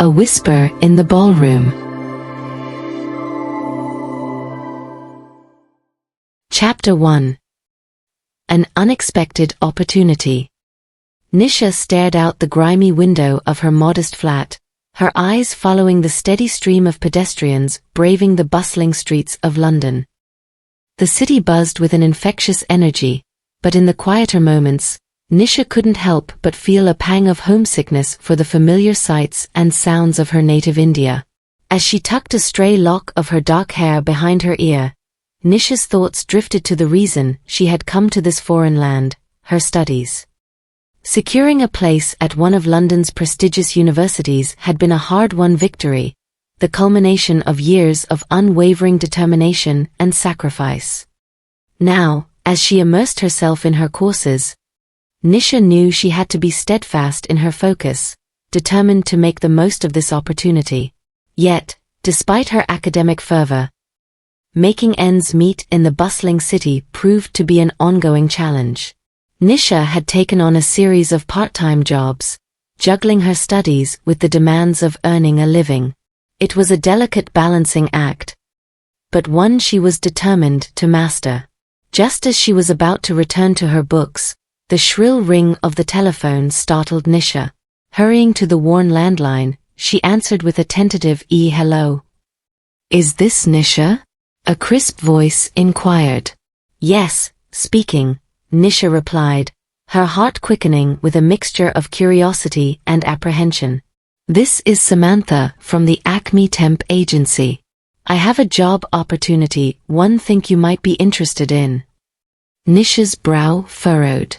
A Whisper in the Ballroom. Chapter 1. An Unexpected Opportunity. Nisha stared out the grimy window of her modest flat, her eyes following the steady stream of pedestrians braving the bustling streets of London. The city buzzed with an infectious energy, but in the quieter moments, Nisha couldn't help but feel a pang of homesickness for the familiar sights and sounds of her native India. As she tucked a stray lock of her dark hair behind her ear, Nisha's thoughts drifted to the reason she had come to this foreign land, her studies. Securing a place at one of London's prestigious universities had been a hard-won victory, the culmination of years of unwavering determination and sacrifice. Now, as she immersed herself in her courses, Nisha knew she had to be steadfast in her focus, determined to make the most of this opportunity. Yet, despite her academic fervor, making ends meet in the bustling city proved to be an ongoing challenge. Nisha had taken on a series of part-time jobs, juggling her studies with the demands of earning a living. It was a delicate balancing act, but one she was determined to master. Just as she was about to return to her books, the shrill ring of the telephone startled Nisha. Hurrying to the worn landline, she answered with a tentative hello. "Is this Nisha?" a crisp voice inquired. "Yes, speaking," Nisha replied, her heart quickening with a mixture of curiosity and apprehension. "This is Samantha from the Acme Temp Agency. I have a job opportunity one think you might be interested in." Nisha's brow furrowed.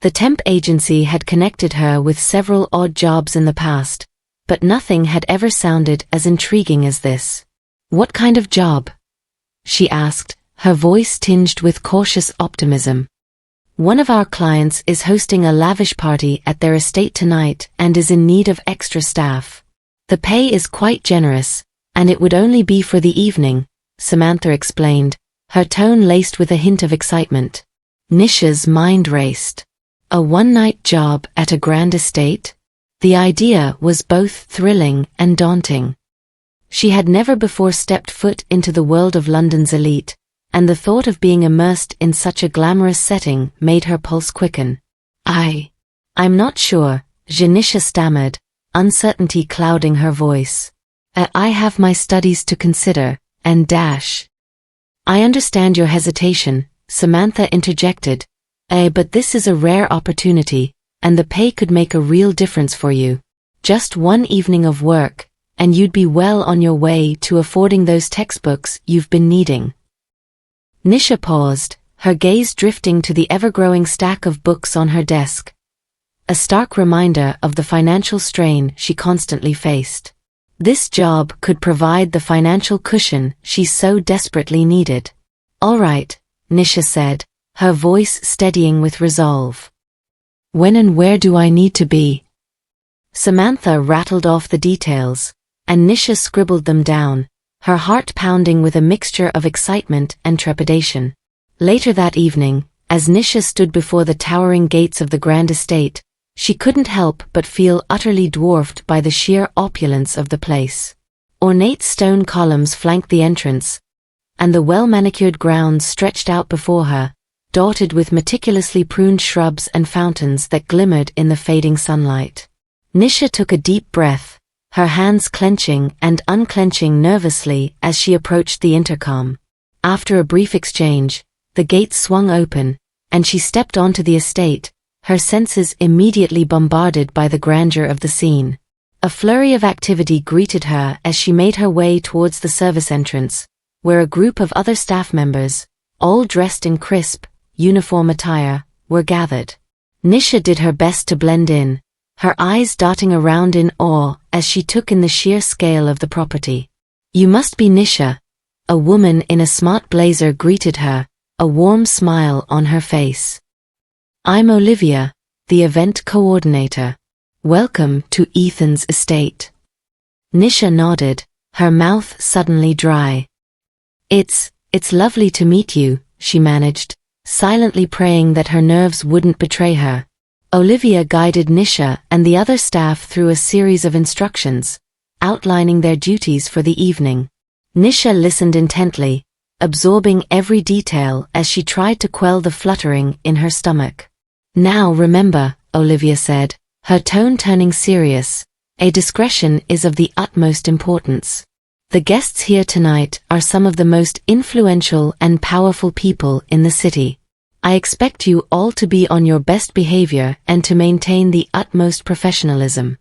The temp agency had connected her with several odd jobs in the past, but nothing had ever sounded as intriguing as this. "What kind of job?" she asked, her voice tinged with cautious optimism. "One of our clients is hosting a lavish party at their estate tonight and is in need of extra staff. The pay is quite generous, and it would only be for the evening," Samantha explained, her tone laced with a hint of excitement. Nisha's mind raced. A one-night job at a grand estate? The idea was both thrilling and daunting. She had never before stepped foot into the world of London's elite, and the thought of being immersed in such a glamorous setting made her pulse quicken. I'm not sure," Nisha stammered, uncertainty clouding her voice. I have my studies to consider, and dash." "I understand your hesitation," Samantha interjected, "but this is a rare opportunity, and the pay could make a real difference for you. Just one evening of work, and you'd be well on your way to affording those textbooks you've been needing." Nisha paused, her gaze drifting to the ever-growing stack of books on her desk. A stark reminder of the financial strain she constantly faced. This job could provide the financial cushion she so desperately needed. "All right," Nisha said, her voice steadying with resolve. "When and where do I need to be?" Samantha rattled off the details, and Nisha scribbled them down, her heart pounding with a mixture of excitement and trepidation. Later that evening, as Nisha stood before the towering gates of the grand estate, she couldn't help but feel utterly dwarfed by the sheer opulence of the place. Ornate stone columns flanked the entrance, and the well-manicured grounds stretched out before her, dotted with meticulously pruned shrubs and fountains that glimmered in the fading sunlight. Nisha took a deep breath, her hands clenching and unclenching nervously as she approached the intercom. After a brief exchange, the gates swung open, and she stepped onto the estate, her senses immediately bombarded by the grandeur of the scene. A flurry of activity greeted her as she made her way towards the service entrance, where a group of other staff members, all dressed in crisp, uniform attire, were gathered. Nisha did her best to blend in, her eyes darting around in awe as she took in the sheer scale of the property. "You must be Nisha," a woman in a smart blazer greeted her, a warm smile on her face. "I'm Olivia, the event coordinator. Welcome to Ethan's estate." Nisha nodded, her mouth suddenly dry. It's lovely to meet you," she managed, silently praying that her nerves wouldn't betray her. Olivia guided Nisha and the other staff through a series of instructions, outlining their duties for the evening. Nisha listened intently, absorbing every detail as she tried to quell the fluttering in her stomach. "Now remember," Olivia said, her tone turning serious, "a discretion is of the utmost importance. The guests here tonight are some of the most influential and powerful people in the city. I expect you all to be on your best behavior and to maintain the utmost professionalism."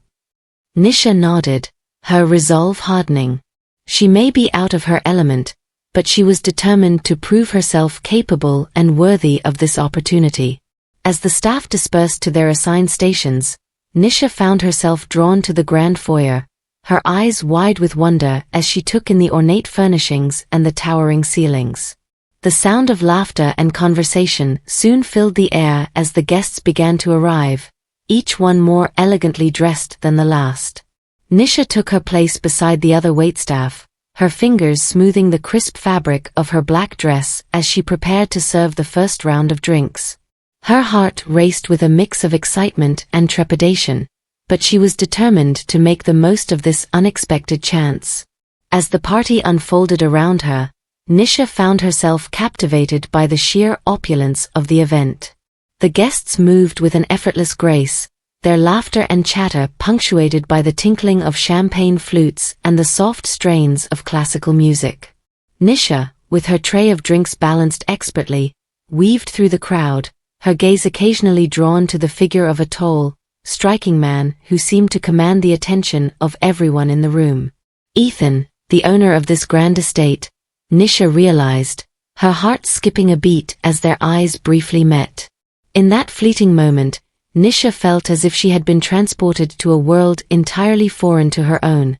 Nisha nodded, her resolve hardening. She may be out of her element, but she was determined to prove herself capable and worthy of this opportunity. As the staff dispersed to their assigned stations, Nisha found herself drawn to the grand foyer, her eyes wide with wonder as she took in the ornate furnishings and the towering ceilings. The sound of laughter and conversation soon filled the air as the guests began to arrive, each one more elegantly dressed than the last. Nisha took her place beside the other waitstaff, her fingers smoothing the crisp fabric of her black dress as she prepared to serve the first round of drinks. Her heart raced with a mix of excitement and trepidation, but she was determined to make the most of this unexpected chance. As the party unfolded around her, Nisha found herself captivated by the sheer opulence of the event. The guests moved with an effortless grace, their laughter and chatter punctuated by the tinkling of champagne flutes and the soft strains of classical music. Nisha, with her tray of drinks balanced expertly, weaved through the crowd, her gaze occasionally drawn to the figure of a tall, striking man who seemed to command the attention of everyone in the room. Ethan, the owner of this grand estate, Nisha realized, her heart skipping a beat as their eyes briefly met. In that fleeting moment, Nisha felt as if she had been transported to a world entirely foreign to her own,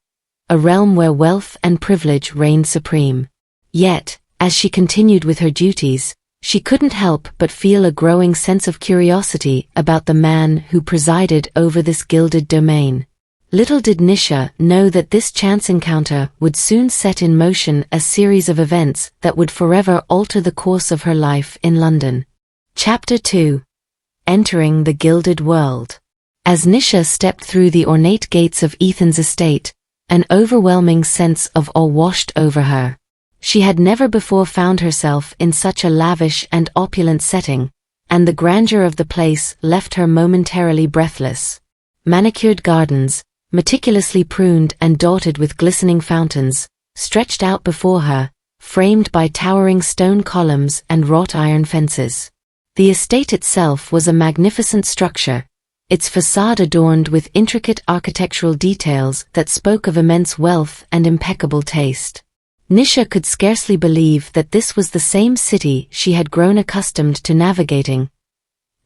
a realm where wealth and privilege reigned supreme. Yet, as she continued with her duties, she couldn't help but feel a growing sense of curiosity about the man who presided over this gilded domain. Little did Nisha know that this chance encounter would soon set in motion a series of events that would forever alter the course of her life in London. Chapter 2. Entering the Gilded World. As Nisha stepped through the ornate gates of Ethan's estate, an overwhelming sense of awe washed over her. She had never before found herself in such a lavish and opulent setting, and the grandeur of the place left her momentarily breathless. Manicured gardens, meticulously pruned and dotted with glistening fountains, stretched out before her, framed by towering stone columns and wrought iron fences. The estate itself was a magnificent structure, its facade adorned with intricate architectural details that spoke of immense wealth and impeccable taste. Nisha could scarcely believe that this was the same city she had grown accustomed to navigating,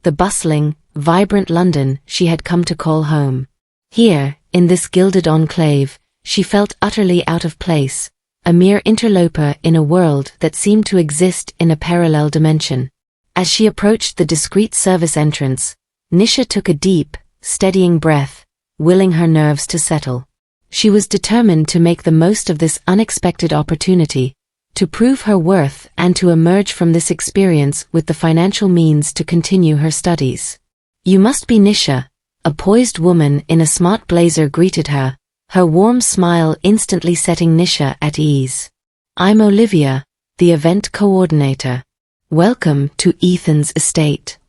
the bustling, vibrant London she had come to call home. Here, in this gilded enclave, she felt utterly out of place, a mere interloper in a world that seemed to exist in a parallel dimension. As she approached the discreet service entrance, Nisha took a deep, steadying breath, willing her nerves to settle. She was determined to make the most of this unexpected opportunity, to prove her worth and to emerge from this experience with the financial means to continue her studies. "You must be Nisha," a poised woman in a smart blazer greeted her, her warm smile instantly setting Nisha at ease. "I'm Olivia, the event coordinator. Welcome to Ethan's estate."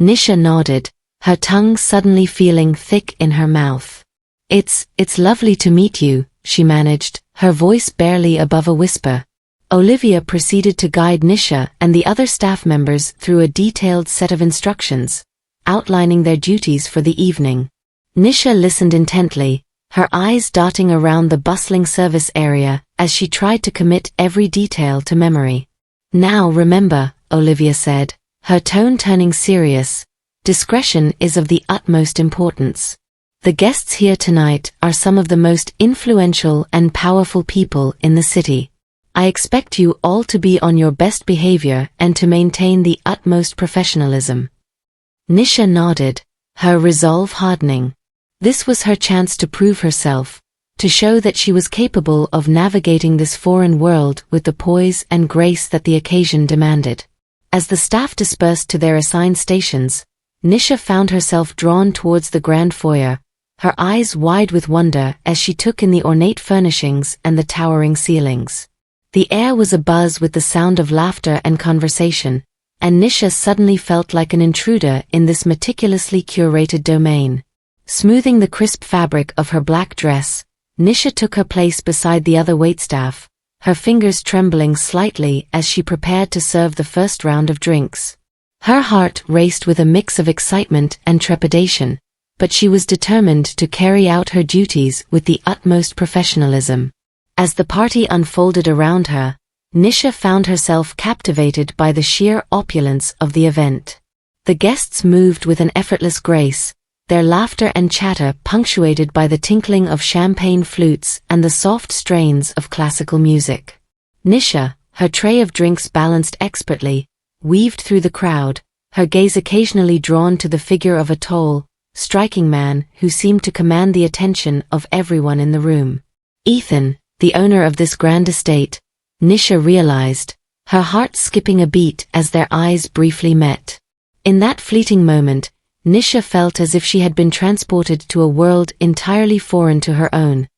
Nisha nodded, her tongue suddenly feeling thick in her mouth. It's lovely to meet you," she managed, her voice barely above a whisper. Olivia proceeded to guide Nisha and the other staff members through a detailed set of instructions, outlining their duties for the evening. Nisha listened intently, her eyes darting around the bustling service area as she tried to commit every detail to memory. "Now remember," Olivia said, her tone turning serious, "discretion is of the utmost importance. The guests here tonight are some of the most influential and powerful people in the city. I expect you all to be on your best behavior and to maintain the utmost professionalism." Nisha nodded, her resolve hardening. This was her chance to prove herself, to show that she was capable of navigating this foreign world with the poise and grace that the occasion demanded. As the staff dispersed to their assigned stations, Nisha found herself drawn towards the grand foyer, her eyes wide with wonder as she took in the ornate furnishings and the towering ceilings. The air was abuzz with the sound of laughter and conversation, and Nisha suddenly felt like an intruder in this meticulously curated domain. Smoothing the crisp fabric of her black dress, Nisha took her place beside the other waitstaff, her fingers trembling slightly as she prepared to serve the first round of drinks. Her heart raced with a mix of excitement and trepidation, but she was determined to carry out her duties with the utmost professionalism. As the party unfolded around her, Nisha found herself captivated by the sheer opulence of the event. The guests moved with an effortless grace, their laughter and chatter punctuated by the tinkling of champagne flutes and the soft strains of classical music. Nisha, her tray of drinks balanced expertly, weaved through the crowd, her gaze occasionally drawn to the figure of a tall, striking man who seemed to command the attention of everyone in the room. Ethan, the owner of this grand estate, Nisha realized, her heart skipping a beat as their eyes briefly met. In that fleeting moment, Nisha felt as if she had been transported to a world entirely foreign to her own,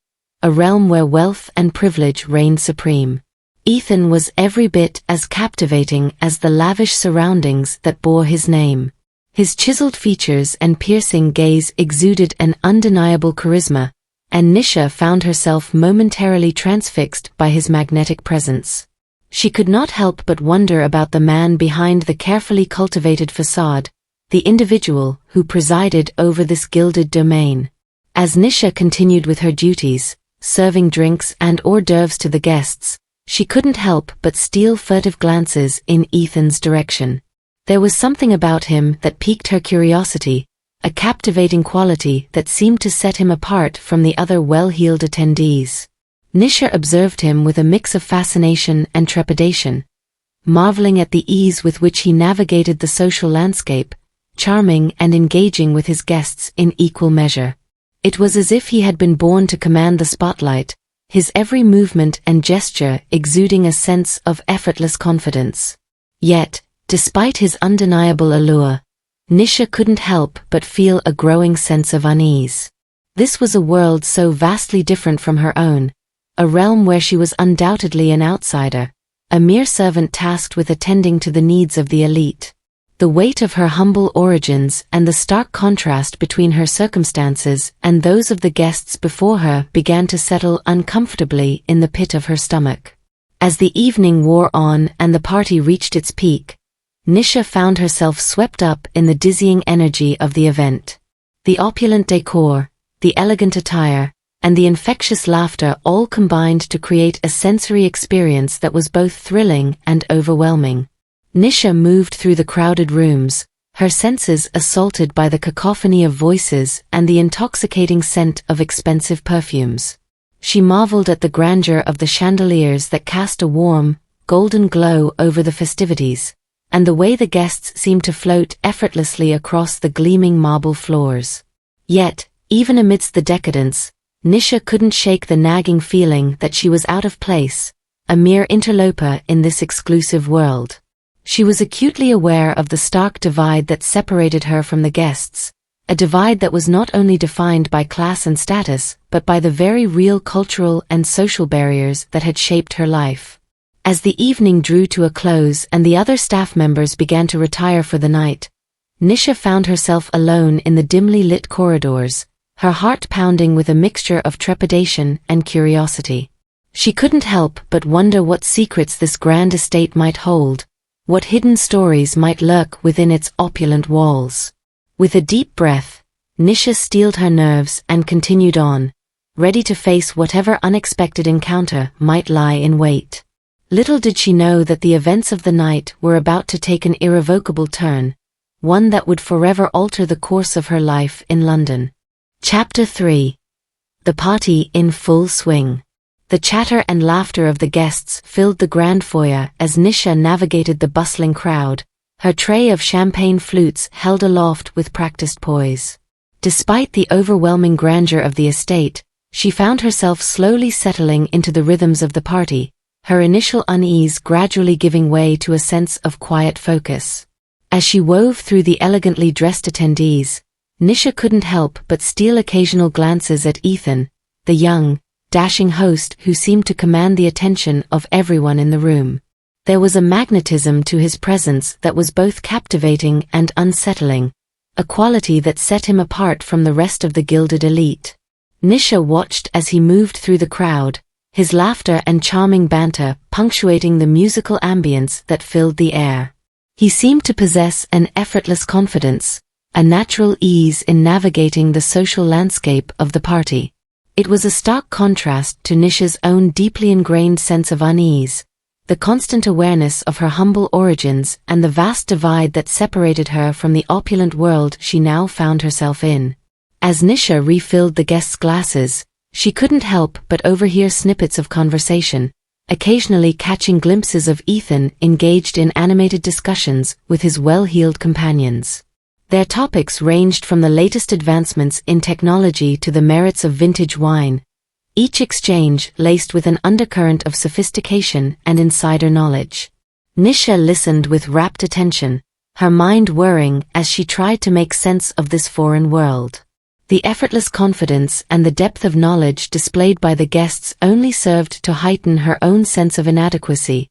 a realm where wealth and privilege reigned supreme. Ethan was every bit as captivating as the lavish surroundings that bore his name. His chiseled features and piercing gaze exuded an undeniable charisma, and Nisha found herself momentarily transfixed by his magnetic presence. She could not help but wonder about the man behind the carefully cultivated facade, the individual who presided over this gilded domain. As Nisha continued with her duties, serving drinks and hors d'oeuvres to the guests, she couldn't help but steal furtive glances in Ethan's direction. There was something about him that piqued her curiosity, a captivating quality that seemed to set him apart from the other well-heeled attendees. Nisha observed him with a mix of fascination and trepidation, marveling at the ease with which he navigated the social landscape, charming and engaging with his guests in equal measure. It was as if he had been born to command the spotlight, his every movement and gesture exuding a sense of effortless confidence. Yet, despite his undeniable allure, Nisha couldn't help but feel a growing sense of unease. This was a world so vastly different from her own, a realm where she was undoubtedly an outsider, a mere servant tasked with attending to the needs of the elite. The weight of her humble origins and the stark contrast between her circumstances and those of the guests before her began to settle uncomfortably in the pit of her stomach. As the evening wore on and the party reached its peak, Nisha found herself swept up in the dizzying energy of the event. The opulent decor, the elegant attire, and the infectious laughter all combined to create a sensory experience that was both thrilling and overwhelming. Nisha moved through the crowded rooms, her senses assaulted by the cacophony of voices and the intoxicating scent of expensive perfumes. She marveled at the grandeur of the chandeliers that cast a warm, golden glow over the festivities, and the way the guests seemed to float effortlessly across the gleaming marble floors. Yet, even amidst the decadence, Nisha couldn't shake the nagging feeling that she was out of place, a mere interloper in this exclusive world. She was acutely aware of the stark divide that separated her from the guests, a divide that was not only defined by class and status, but by the very real cultural and social barriers that had shaped her life. As the evening drew to a close and the other staff members began to retire for the night, Nisha found herself alone in the dimly lit corridors, her heart pounding with a mixture of trepidation and curiosity. She couldn't help but wonder what secrets this grand estate might hold, what hidden stories might lurk within its opulent walls. With a deep breath, Nisha steeled her nerves and continued on, ready to face whatever unexpected encounter might lie in wait. Little did she know that the events of the night were about to take an irrevocable turn, one that would forever alter the course of her life in London. Chapter 3. The party in full swing. The chatter and laughter of the guests filled the grand foyer as Nisha navigated the bustling crowd, her tray of champagne flutes held aloft with practiced poise. Despite the overwhelming grandeur of the estate, she found herself slowly settling into the rhythms of the party, her initial unease gradually giving way to a sense of quiet focus. As she wove through the elegantly dressed attendees, Nisha couldn't help but steal occasional glances at Ethan, the young, dashing host who seemed to command the attention of everyone in the room. There was a magnetism to his presence that was both captivating and unsettling, a quality that set him apart from the rest of the gilded elite. Nisha watched as he moved through the crowd, his laughter and charming banter punctuating the musical ambience that filled the air. He seemed to possess an effortless confidence, a natural ease in navigating the social landscape of the party. It was a stark contrast to Nisha's own deeply ingrained sense of unease, the constant awareness of her humble origins and the vast divide that separated her from the opulent world she now found herself in. As Nisha refilled the guests' glasses, she couldn't help but overhear snippets of conversation, occasionally catching glimpses of Ethan engaged in animated discussions with his well-heeled companions. Their topics ranged from the latest advancements in technology to the merits of vintage wine, each exchange laced with an undercurrent of sophistication and insider knowledge. Nisha listened with rapt attention, her mind whirring as she tried to make sense of this foreign world. The effortless confidence and the depth of knowledge displayed by the guests only served to heighten her own sense of inadequacy,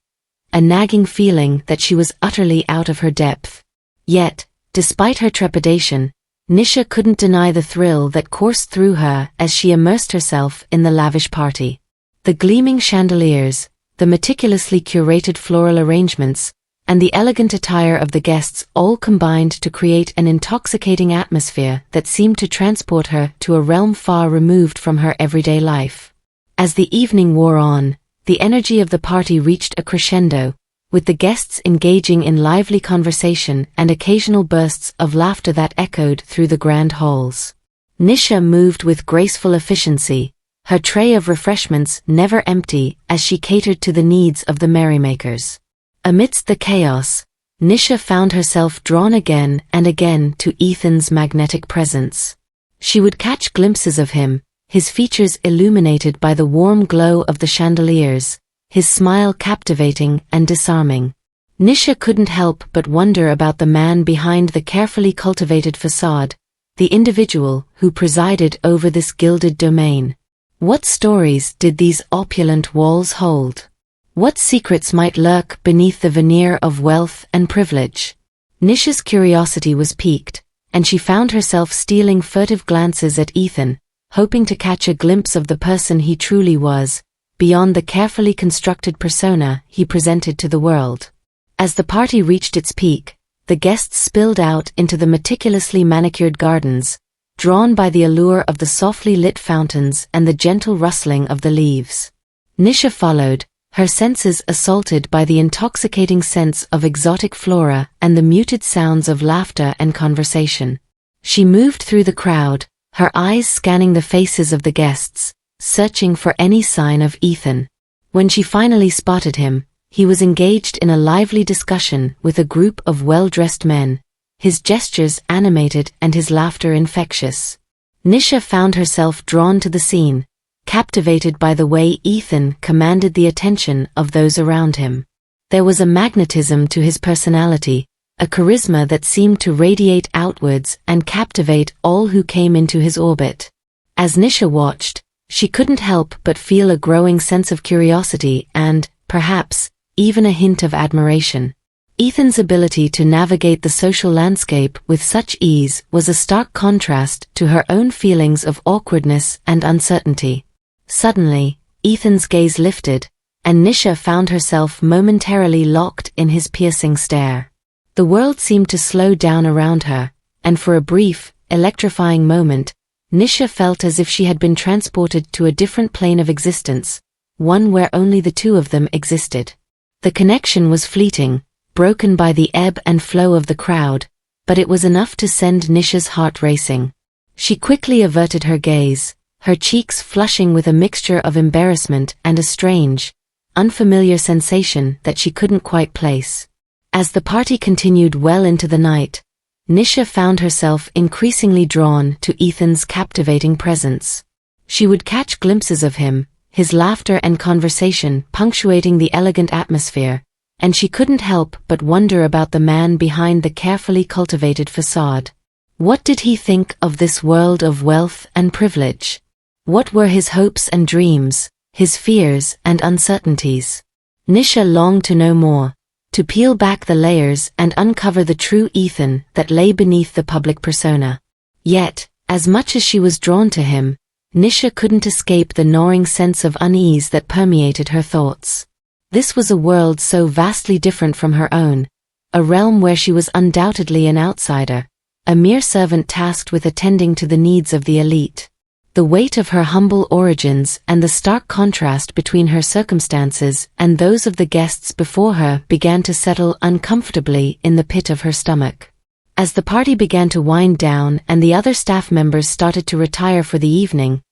a nagging feeling that she was utterly out of her depth. Yet, despite her trepidation, Nisha couldn't deny the thrill that coursed through her as she immersed herself in the lavish party. The gleaming chandeliers, the meticulously curated floral arrangements, and the elegant attire of the guests all combined to create an intoxicating atmosphere that seemed to transport her to a realm far removed from her everyday life. As the evening wore on, the energy of the party reached a crescendo, with the guests engaging in lively conversation and occasional bursts of laughter that echoed through the grand halls. Nisha moved with graceful efficiency, her tray of refreshments never empty as she catered to the needs of the merrymakers. Amidst the chaos, Nisha found herself drawn again and again to Ethan's magnetic presence. She would catch glimpses of him, his features illuminated by the warm glow of the chandeliers, his smile captivating and disarming. Nisha couldn't help but wonder about the man behind the carefully cultivated facade, the individual who presided over this gilded domain. What stories did these opulent walls hold? What secrets might lurk beneath the veneer of wealth and privilege? Nisha's curiosity was piqued, and she found herself stealing furtive glances at Ethan, hoping to catch a glimpse of the person he truly was, beyond the carefully constructed persona he presented to the world. As the party reached its peak, the guests spilled out into the meticulously manicured gardens, drawn by the allure of the softly lit fountains and the gentle rustling of the leaves. Nisha followed, her senses assaulted by the intoxicating scents of exotic flora and the muted sounds of laughter and conversation. She moved through the crowd, her eyes scanning the faces of the guests, searching for any sign of Ethan. When she finally spotted him, he was engaged in a lively discussion with a group of well-dressed men, his gestures animated and his laughter infectious. Nisha found herself drawn to the scene, captivated by the way Ethan commanded the attention of those around him. There was a magnetism to his personality, a charisma that seemed to radiate outwards and captivate all who came into his orbit. As Nisha watched, she couldn't help but feel a growing sense of curiosity and, perhaps, even a hint of admiration. Ethan's ability to navigate the social landscape with such ease was a stark contrast to her own feelings of awkwardness and uncertainty. Suddenly, Ethan's gaze lifted, and Nisha found herself momentarily locked in his piercing stare. The world seemed to slow down around her, and for a brief, electrifying moment, Nisha felt as if she had been transported to a different plane of existence, one where only the two of them existed. The connection was fleeting, broken by the ebb and flow of the crowd, but it was enough to send Nisha's heart racing. She quickly averted her gaze, her cheeks flushing with a mixture of embarrassment and a strange, unfamiliar sensation that she couldn't quite place. As the party continued well into the night, Nisha found herself increasingly drawn to Ethan's captivating presence. She would catch glimpses of him, his laughter and conversation punctuating the elegant atmosphere, and she couldn't help but wonder about the man behind the carefully cultivated facade. What did he think of this world of wealth and privilege? What were his hopes and dreams, his fears and uncertainties? Nisha longed to know more, to peel back the layers and uncover the true Ethan that lay beneath the public persona. Yet, as much as she was drawn to him, Nisha couldn't escape the gnawing sense of unease that permeated her thoughts. This was a world so vastly different from her own, a realm where she was undoubtedly an outsider, a mere servant tasked with attending to the needs of the elite. The weight of her humble origins and the stark contrast between her circumstances and those of the guests before her began to settle uncomfortably in the pit of her stomach. As the party began to wind down and the other staff members started to retire for the evening,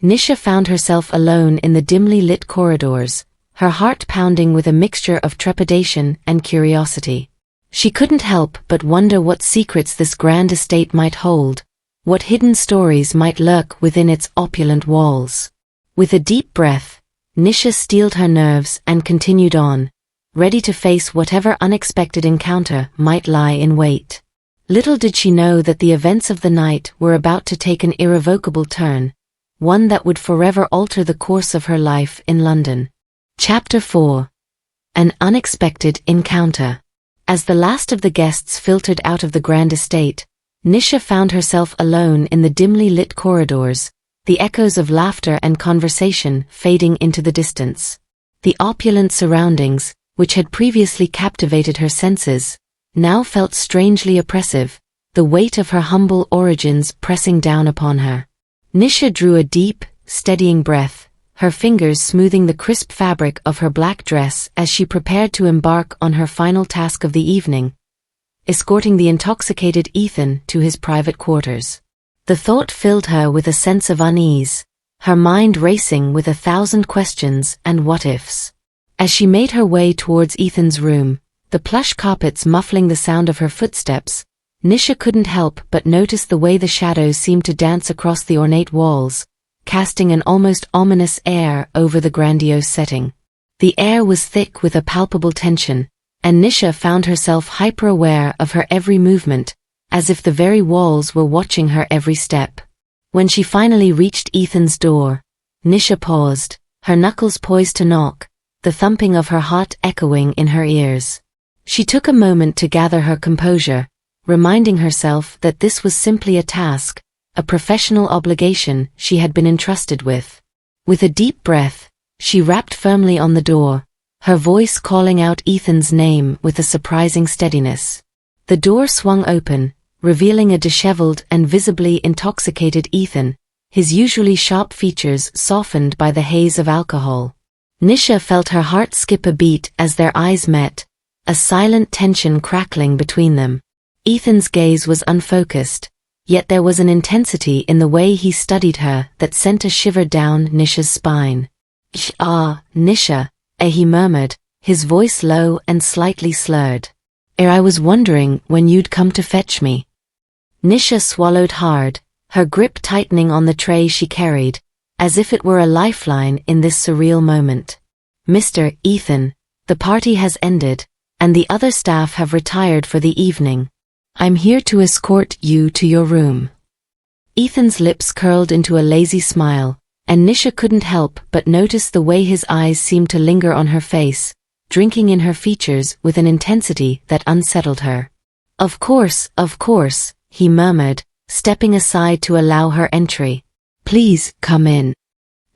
Nisha found herself alone in the dimly lit corridors, her heart pounding with a mixture of trepidation and curiosity. She couldn't help but wonder what secrets this grand estate might hold, what hidden stories might lurk within its opulent walls. With a deep breath, Nisha steeled her nerves and continued on, ready to face whatever unexpected encounter might lie in wait. Little did she know that the events of the night were about to take an irrevocable turn, one that would forever alter the course of her life in London. Chapter 4. An Unexpected Encounter. As the last of the guests filtered out of the grand estate, Nisha found herself alone in the dimly lit corridors, the echoes of laughter and conversation fading into the distance. The opulent surroundings, which had previously captivated her senses, now felt strangely oppressive, the weight of her humble origins pressing down upon her. Nisha drew a deep, steadying breath, her fingers smoothing the crisp fabric of her black dress as she prepared to embark on her final task of the evening, escorting the intoxicated Ethan to his private quarters. The thought filled her with a sense of unease, her mind racing with 1,000 questions and what-ifs. As she made her way towards Ethan's room, the plush carpets muffling the sound of her footsteps, Nisha couldn't help but notice the way the shadows seemed to dance across the ornate walls, casting an almost ominous air over the grandiose setting. The air was thick with a palpable tension, and Nisha found herself hyper-aware of her every movement, as if the very walls were watching her every step. When she finally reached Ethan's door, Nisha paused, her knuckles poised to knock, the thumping of her heart echoing in her ears. She took a moment to gather her composure, reminding herself that this was simply a task, a professional obligation she had been entrusted with. With a deep breath, she rapped firmly on the door, her voice calling out Ethan's name with a surprising steadiness. The door swung open, revealing a disheveled and visibly intoxicated Ethan, his usually sharp features softened by the haze of alcohol. Nisha felt her heart skip a beat as their eyes met, a silent tension crackling between them. Ethan's gaze was unfocused, yet there was an intensity in the way he studied her that sent a shiver down Nisha's spine. Nisha, he murmured, his voice low and slightly slurred. I was wondering when you'd come to fetch me." Nisha swallowed hard, her grip tightening on the tray she carried, as if it were a lifeline in this surreal moment. "Mr. Ethan, the party has ended, and the other staff have retired for the evening. I'm here to escort you to your room." Ethan's lips curled into a lazy smile, and Nisha couldn't help but notice the way his eyes seemed to linger on her face, drinking in her features with an intensity that unsettled her. Of course," he murmured, stepping aside to allow her entry. "Please, come in."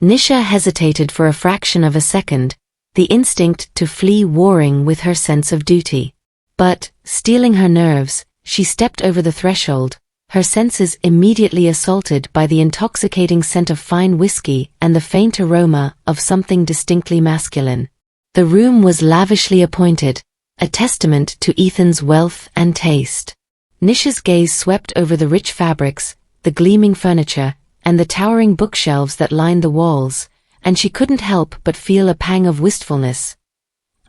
Nisha hesitated for a fraction of a second, the instinct to flee warring with her sense of duty. But, steeling her nerves, she stepped over the threshold, her senses immediately assaulted by the intoxicating scent of fine whiskey and the faint aroma of something distinctly masculine. The room was lavishly appointed, a testament to Ethan's wealth and taste. Nisha's gaze swept over the rich fabrics, the gleaming furniture, and the towering bookshelves that lined the walls, and she couldn't help but feel a pang of wistfulness,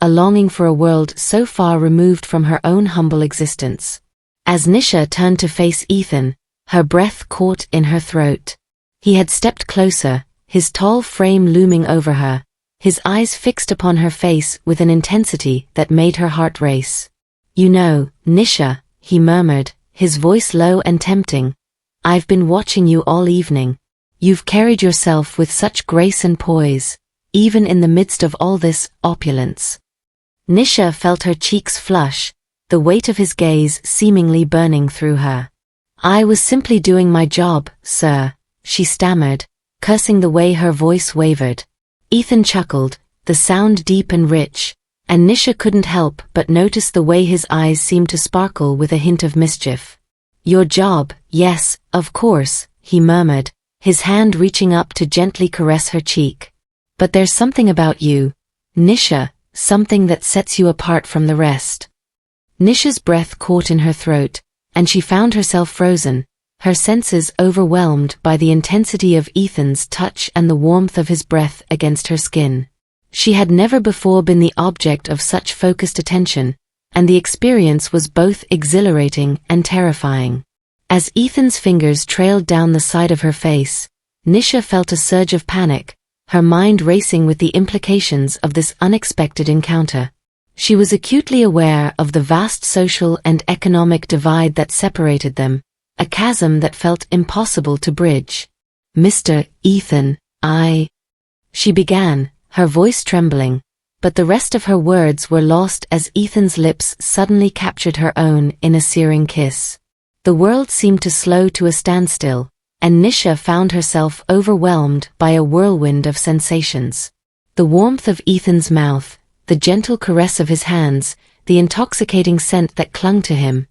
a longing for a world so far removed from her own humble existence. As Nisha turned to face Ethan, her breath caught in her throat. He had stepped closer, his tall frame looming over her, his eyes fixed upon her face with an intensity that made her heart race. "You know, Nisha," he murmured, his voice low and tempting, "I've been watching you all evening. You've carried yourself with such grace and poise, even in the midst of all this opulence." Nisha felt her cheeks flush, the weight of his gaze seemingly burning through her. "I was simply doing my job, sir," she stammered, cursing the way her voice wavered. Ethan chuckled, the sound deep and rich, and Nisha couldn't help but notice the way his eyes seemed to sparkle with a hint of mischief. "Your job, yes, of course," he murmured, his hand reaching up to gently caress her cheek. "But there's something about you, Nisha, something that sets you apart from the rest." Nisha's breath caught in her throat, and she found herself frozen, her senses overwhelmed by the intensity of Ethan's touch and the warmth of his breath against her skin. She had never before been the object of such focused attention, and the experience was both exhilarating and terrifying. As Ethan's fingers trailed down the side of her face, Nisha felt a surge of panic, her mind racing with the implications of this unexpected encounter. She was acutely aware of the vast social and economic divide that separated them, a chasm that felt impossible to bridge. "Mr. Ethan, she began, her voice trembling, but the rest of her words were lost as Ethan's lips suddenly captured her own in a searing kiss. The world seemed to slow to a standstill, and Nisha found herself overwhelmed by a whirlwind of sensations. The warmth of Ethan's mouth, the gentle caress of his hands, the intoxicating scent that clung to him.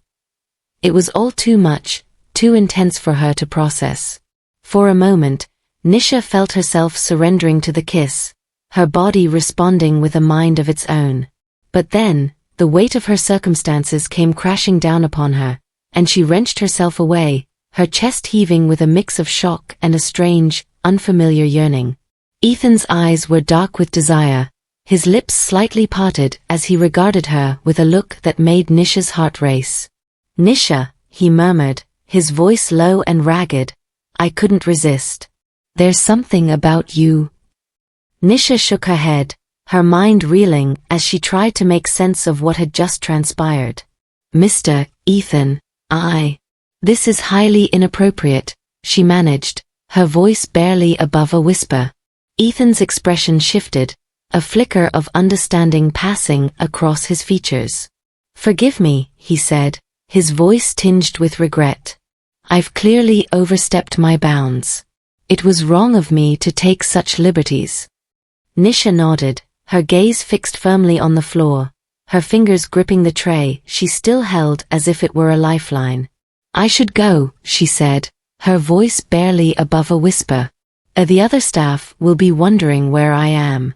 It was all too much, too intense for her to process. For a moment, Nisha felt herself surrendering to the kiss, her body responding with a mind of its own. But then, the weight of her circumstances came crashing down upon her, and she wrenched herself away, her chest heaving with a mix of shock and a strange, unfamiliar yearning. Ethan's eyes were dark with desire, his lips slightly parted as he regarded her with a look that made Nisha's heart race. "Nisha," he murmured, his voice low and ragged, "I couldn't resist. There's something about you." Nisha shook her head, her mind reeling as she tried to make sense of what had just transpired. "Mr. Ethan, this is highly inappropriate," she managed, her voice barely above a whisper. Ethan's expression shifted, a flicker of understanding passing across his features. "Forgive me," he said, his voice tinged with regret. "I've clearly overstepped my bounds. It was wrong of me to take such liberties." Nisha nodded, her gaze fixed firmly on the floor, her fingers gripping the tray she still held as if it were a lifeline. "I should go," she said, her voice barely above a whisper. "The other staff will be wondering where I am."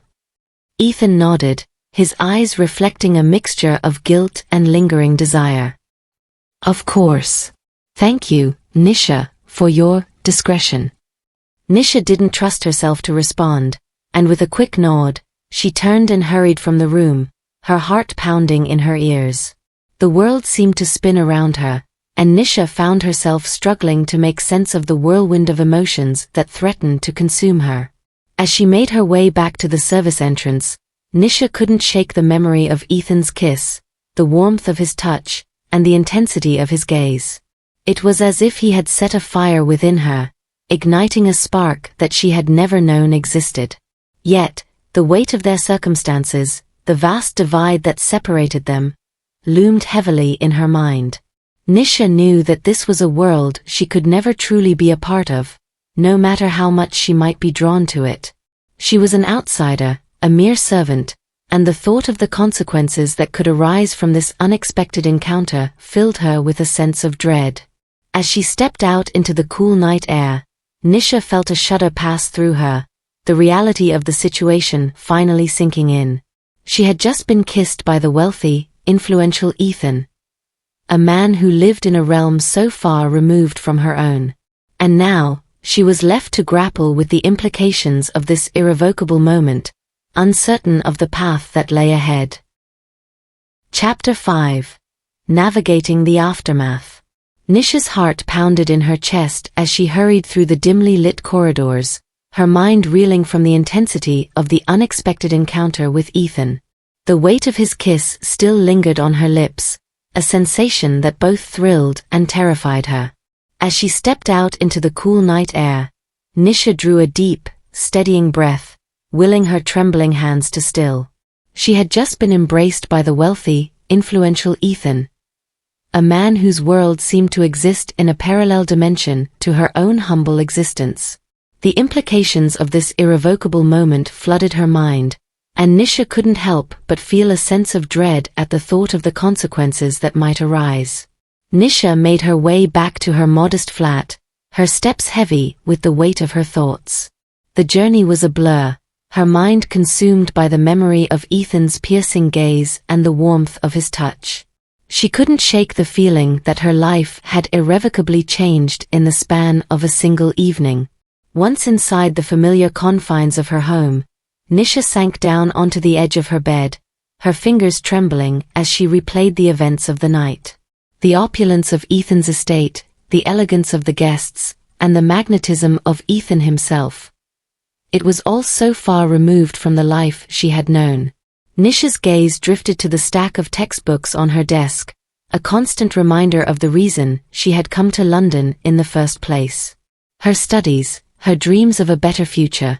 Ethan nodded, his eyes reflecting a mixture of guilt and lingering desire. "Of course. Thank you, Nisha, for your discretion." Nisha didn't trust herself to respond, and with a quick nod, she turned and hurried from the room, her heart pounding in her ears. The world seemed to spin around her, and Nisha found herself struggling to make sense of the whirlwind of emotions that threatened to consume her. As she made her way back to the service entrance, Nisha couldn't shake the memory of Ethan's kiss, the warmth of his touch, and the intensity of his gaze. It was as if he had set a fire within her, igniting a spark that she had never known existed. Yet, the weight of their circumstances, the vast divide that separated them, loomed heavily in her mind. Nisha knew that this was a world she could never truly be a part of, no matter how much she might be drawn to it. She was an outsider, a mere servant, and the thought of the consequences that could arise from this unexpected encounter filled her with a sense of dread. As she stepped out into the cool night air, Nisha felt a shudder pass through her, the reality of the situation finally sinking in. She had just been kissed by the wealthy, influential Ethan, a man who lived in a realm so far removed from her own. And now, she was left to grapple with the implications of this irrevocable moment, uncertain of the path that lay ahead. Chapter 5. Navigating the Aftermath. Nisha's heart pounded in her chest as she hurried through the dimly lit corridors, her mind reeling from the intensity of the unexpected encounter with Ethan. The weight of his kiss still lingered on her lips, a sensation that both thrilled and terrified her. As she stepped out into the cool night air, Nisha drew a deep, steadying breath, willing her trembling hands to still. She had just been embraced by the wealthy, influential Ethan, a man whose world seemed to exist in a parallel dimension to her own humble existence. The implications of this irrevocable moment flooded her mind, and Nisha couldn't help but feel a sense of dread at the thought of the consequences that might arise. Nisha made her way back to her modest flat, her steps heavy with the weight of her thoughts. The journey was a blur, her mind consumed by the memory of Ethan's piercing gaze and the warmth of his touch. She couldn't shake the feeling that her life had irrevocably changed in the span of a single evening. Once inside the familiar confines of her home, Nisha sank down onto the edge of her bed, her fingers trembling as she replayed the events of the night. The opulence of Ethan's estate, the elegance of the guests, and the magnetism of Ethan himself. It was all so far removed from the life she had known. Nisha's gaze drifted to the stack of textbooks on her desk, a constant reminder of the reason she had come to London in the first place. Her studies, her dreams of a better future.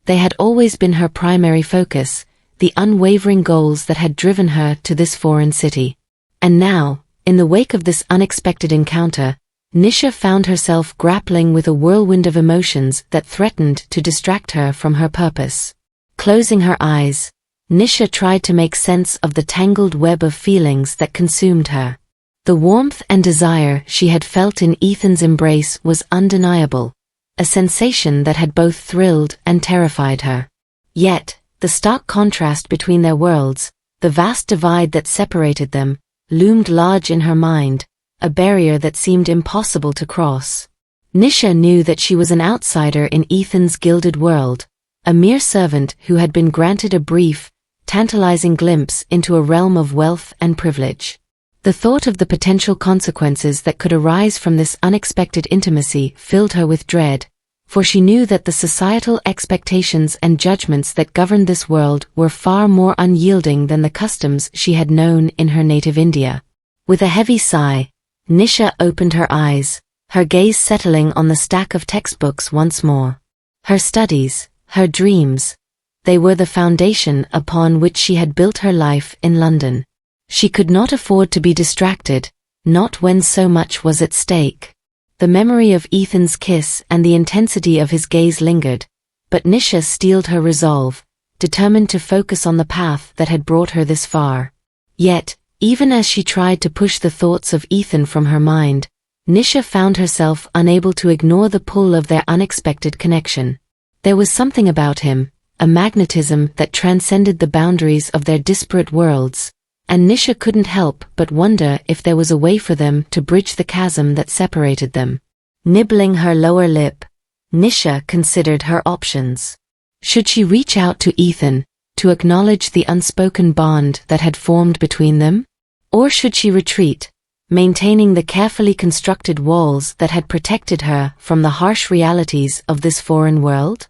They had always been her primary focus, the unwavering goals that had driven her to this foreign city. And now, in the wake of this unexpected encounter, Nisha found herself grappling with a whirlwind of emotions that threatened to distract her from her purpose. Closing her eyes, Nisha tried to make sense of the tangled web of feelings that consumed her. The warmth and desire she had felt in Ethan's embrace was undeniable, a sensation that had both thrilled and terrified her. Yet, the stark contrast between their worlds, the vast divide that separated them, loomed large in her mind, a barrier that seemed impossible to cross. Nisha knew that she was an outsider in Ethan's gilded world, a mere servant who had been granted a brief, tantalizing glimpse into a realm of wealth and privilege. The thought of the potential consequences that could arise from this unexpected intimacy filled her with dread, for she knew that the societal expectations and judgments that governed this world were far more unyielding than the customs she had known in her native India. With a heavy sigh, Nisha opened her eyes, her gaze settling on the stack of textbooks once more. Her studies, her dreams, they were the foundation upon which she had built her life in London. She could not afford to be distracted, not when so much was at stake. The memory of Ethan's kiss and the intensity of his gaze lingered, but Nisha steeled her resolve, determined to focus on the path that had brought her this far. Yet, even as she tried to push the thoughts of Ethan from her mind, Nisha found herself unable to ignore the pull of their unexpected connection. There was something about him, a magnetism that transcended the boundaries of their disparate worlds, and Nisha couldn't help but wonder if there was a way for them to bridge the chasm that separated them. Nibbling her lower lip, Nisha considered her options. Should she reach out to Ethan, to acknowledge the unspoken bond that had formed between them? Or should she retreat, maintaining the carefully constructed walls that had protected her from the harsh realities of this foreign world?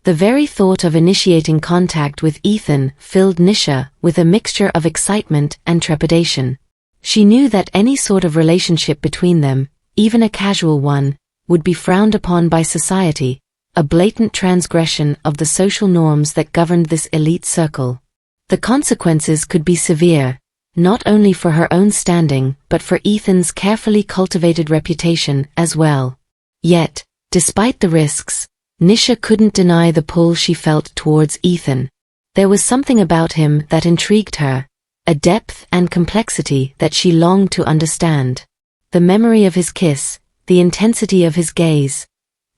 The very thought of initiating contact with Ethan filled Nisha with a mixture of excitement and trepidation. She knew that any sort of relationship between them, even a casual one, would be frowned upon by society, a blatant transgression of the social norms that governed this elite circle. The consequences could be severe, not only for her own standing but for Ethan's carefully cultivated reputation as well. Yet, despite the risks, Nisha couldn't deny the pull she felt towards Ethan. There was something about him that intrigued her, a depth and complexity that she longed to understand. The memory of his kiss, the intensity of his gaze,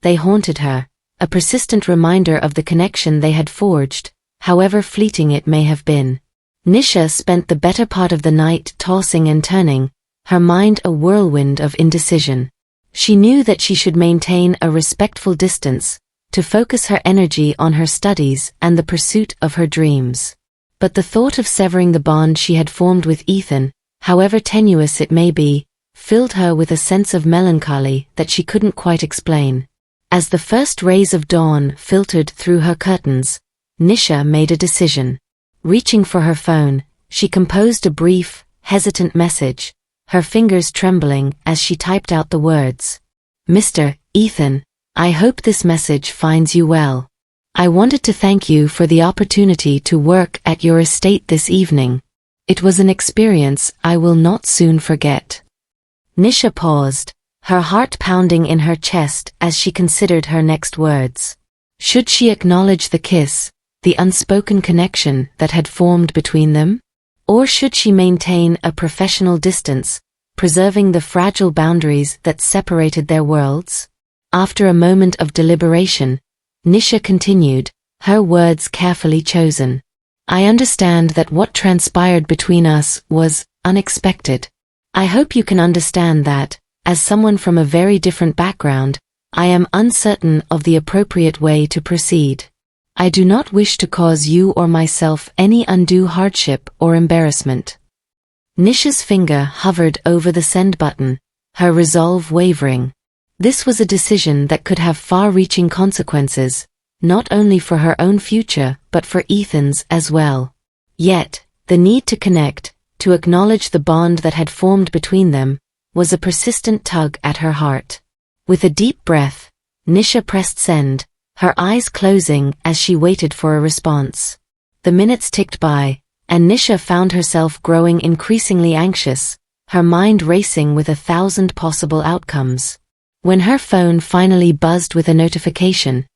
they haunted her, a persistent reminder of the connection they had forged, however fleeting it may have been. Nisha spent the better part of the night tossing and turning, her mind a whirlwind of indecision. She knew that she should maintain a respectful distance, to focus her energy on her studies and the pursuit of her dreams. But the thought of severing the bond she had formed with Ethan, however tenuous it may be, filled her with a sense of melancholy that she couldn't quite explain. As the first rays of dawn filtered through her curtains, Nisha made a decision. Reaching for her phone, she composed a brief, hesitant message, her fingers trembling as she typed out the words. Mr. Ethan, I hope this message finds you well. I wanted to thank you for the opportunity to work at your estate this evening. It was an experience I will not soon forget. Nisha paused, her heart pounding in her chest as she considered her next words. Should she acknowledge the kiss, the unspoken connection that had formed between them? Or should she maintain a professional distance, preserving the fragile boundaries that separated their worlds? After a moment of deliberation, Nisha continued, her words carefully chosen. I understand that what transpired between us was unexpected. I hope you can understand that, as someone from a very different background, I am uncertain of the appropriate way to proceed. I do not wish to cause you or myself any undue hardship or embarrassment. Nisha's finger hovered over the send button, her resolve wavering. This was a decision that could have far-reaching consequences, not only for her own future but for Ethan's as well. Yet, the need to connect, to acknowledge the bond that had formed between them, was a persistent tug at her heart. With a deep breath, Nisha pressed send, her eyes closing as she waited for a response. The minutes ticked by, and Nisha found herself growing increasingly anxious, her mind racing with 1,000 possible outcomes. When her phone finally buzzed with a notification,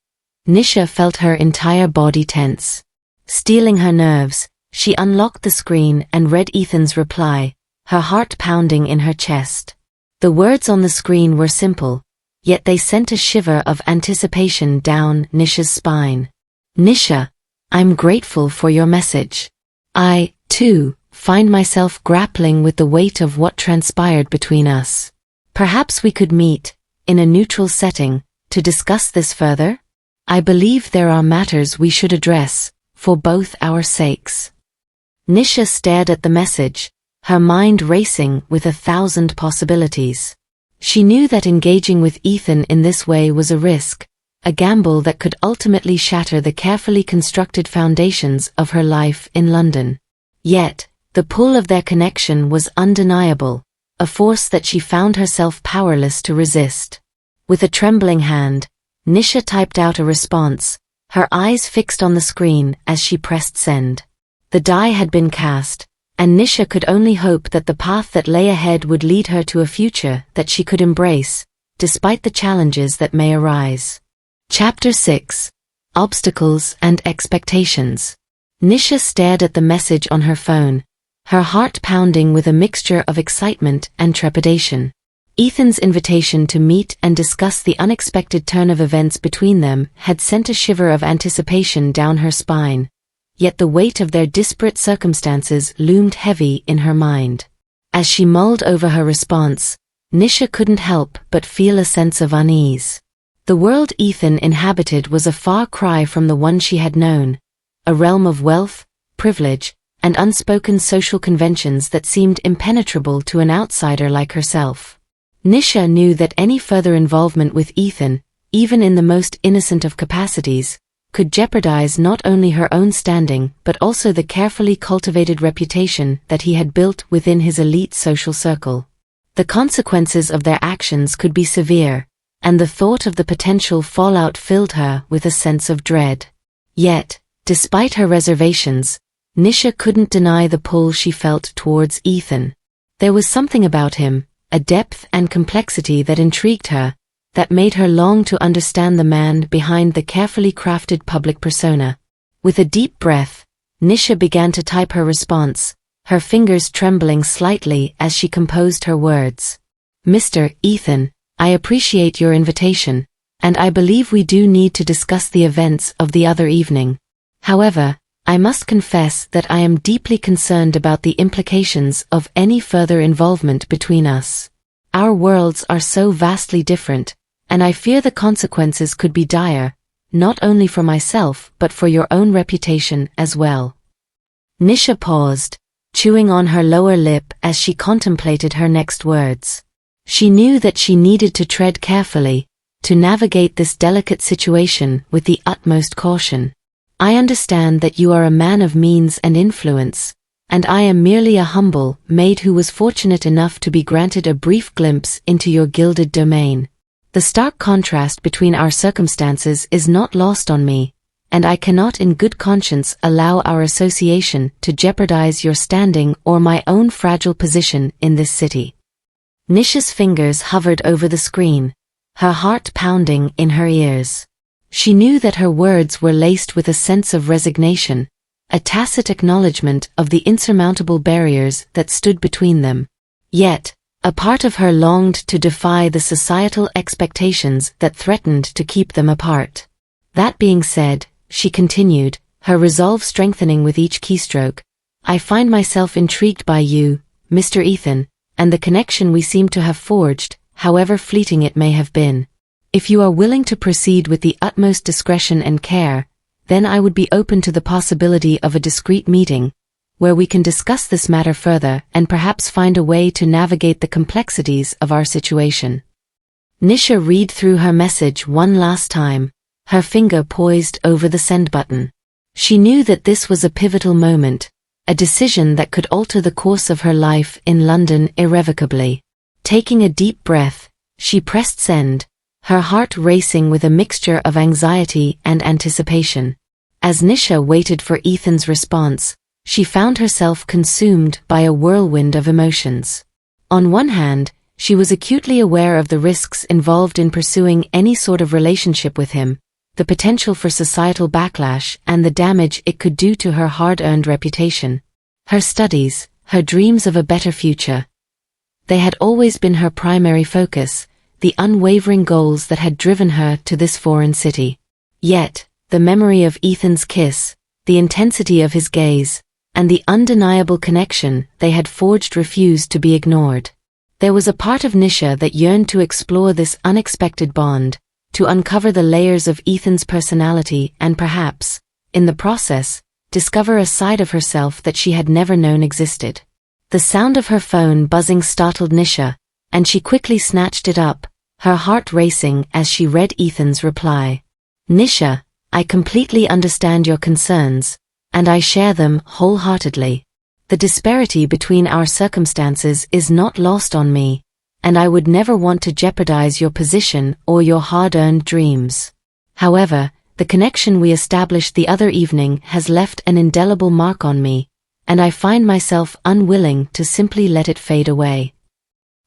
Nisha felt her entire body tense. Steeling her nerves, she unlocked the screen and read Ethan's reply, her heart pounding in her chest. The words on the screen were simple, yet they sent a shiver of anticipation down Nisha's spine. Nisha, I'm grateful for your message. I, too, find myself grappling with the weight of what transpired between us. Perhaps we could meet, in a neutral setting, to discuss this further? I believe there are matters we should address, for both our sakes. Nisha stared at the message, her mind racing with 1,000 possibilities. She knew that engaging with Ethan in this way was a risk, a gamble that could ultimately shatter the carefully constructed foundations of her life in London. Yet, the pull of their connection was undeniable, a force that she found herself powerless to resist. With a trembling hand, Nisha typed out a response, her eyes fixed on the screen as she pressed send. The die had been cast, and Nisha could only hope that the path that lay ahead would lead her to a future that she could embrace, despite the challenges that may arise. Chapter 6. Obstacles and Expectations. Nisha stared at the message on her phone, her heart pounding with a mixture of excitement and trepidation. Ethan's invitation to meet and discuss the unexpected turn of events between them had sent a shiver of anticipation down her spine, yet the weight of their disparate circumstances loomed heavy in her mind. As she mulled over her response, Nisha couldn't help but feel a sense of unease. The world Ethan inhabited was a far cry from the one she had known, a realm of wealth, privilege, and unspoken social conventions that seemed impenetrable to an outsider like herself. Nisha knew that any further involvement with Ethan, even in the most innocent of capacities, could jeopardize not only her own standing but also the carefully cultivated reputation that he had built within his elite social circle. The consequences of their actions could be severe, and the thought of the potential fallout filled her with a sense of dread. Yet, despite her reservations, Nisha couldn't deny the pull she felt towards Ethan. There was something about him, a depth and complexity that intrigued her, that made her long to understand the man behind the carefully crafted public persona. With a deep breath, Nisha began to type her response, her fingers trembling slightly as she composed her words. Mr. Ethan, I appreciate your invitation, and I believe we do need to discuss the events of the other evening. However, I must confess that I am deeply concerned about the implications of any further involvement between us. Our worlds are so vastly different, and I fear the consequences could be dire, not only for myself but for your own reputation as well. Nisha paused, chewing on her lower lip as she contemplated her next words. She knew that she needed to tread carefully, to navigate this delicate situation with the utmost caution. I understand that you are a man of means and influence, and I am merely a humble maid who was fortunate enough to be granted a brief glimpse into your gilded domain. The stark contrast between our circumstances is not lost on me, and I cannot in good conscience allow our association to jeopardize your standing or my own fragile position in this city. Nisha's fingers hovered over the screen, her heart pounding in her ears. She knew that her words were laced with a sense of resignation, a tacit acknowledgement of the insurmountable barriers that stood between them. Yet, a part of her longed to defy the societal expectations that threatened to keep them apart. That being said, she continued, her resolve strengthening with each keystroke, I find myself intrigued by you, Mr. Ethan, and the connection we seem to have forged, however fleeting it may have been. If you are willing to proceed with the utmost discretion and care, then I would be open to the possibility of a discreet meeting, where we can discuss this matter further and perhaps find a way to navigate the complexities of our situation. Nisha read through her message one last time, her finger poised over the send button. She knew that this was a pivotal moment, a decision that could alter the course of her life in London irrevocably. Taking a deep breath, she pressed send, her heart racing with a mixture of anxiety and anticipation. As Nisha waited for Ethan's response, she found herself consumed by a whirlwind of emotions. On one hand, she was acutely aware of the risks involved in pursuing any sort of relationship with him, the potential for societal backlash and the damage it could do to her hard-earned reputation. Her studies, her dreams of a better future. They had always been her primary focus, the unwavering goals that had driven her to this foreign city. Yet, the memory of Ethan's kiss, the intensity of his gaze, and the undeniable connection they had forged refused to be ignored. There was a part of Nisha that yearned to explore this unexpected bond, to uncover the layers of Ethan's personality and perhaps, in the process, discover a side of herself that she had never known existed. The sound of her phone buzzing startled Nisha, and she quickly snatched it up, her heart racing as she read Ethan's reply. Nisha, I completely understand your concerns, and I share them wholeheartedly. The disparity between our circumstances is not lost on me, and I would never want to jeopardize your position or your hard-earned dreams. However, the connection we established the other evening has left an indelible mark on me, and I find myself unwilling to simply let it fade away.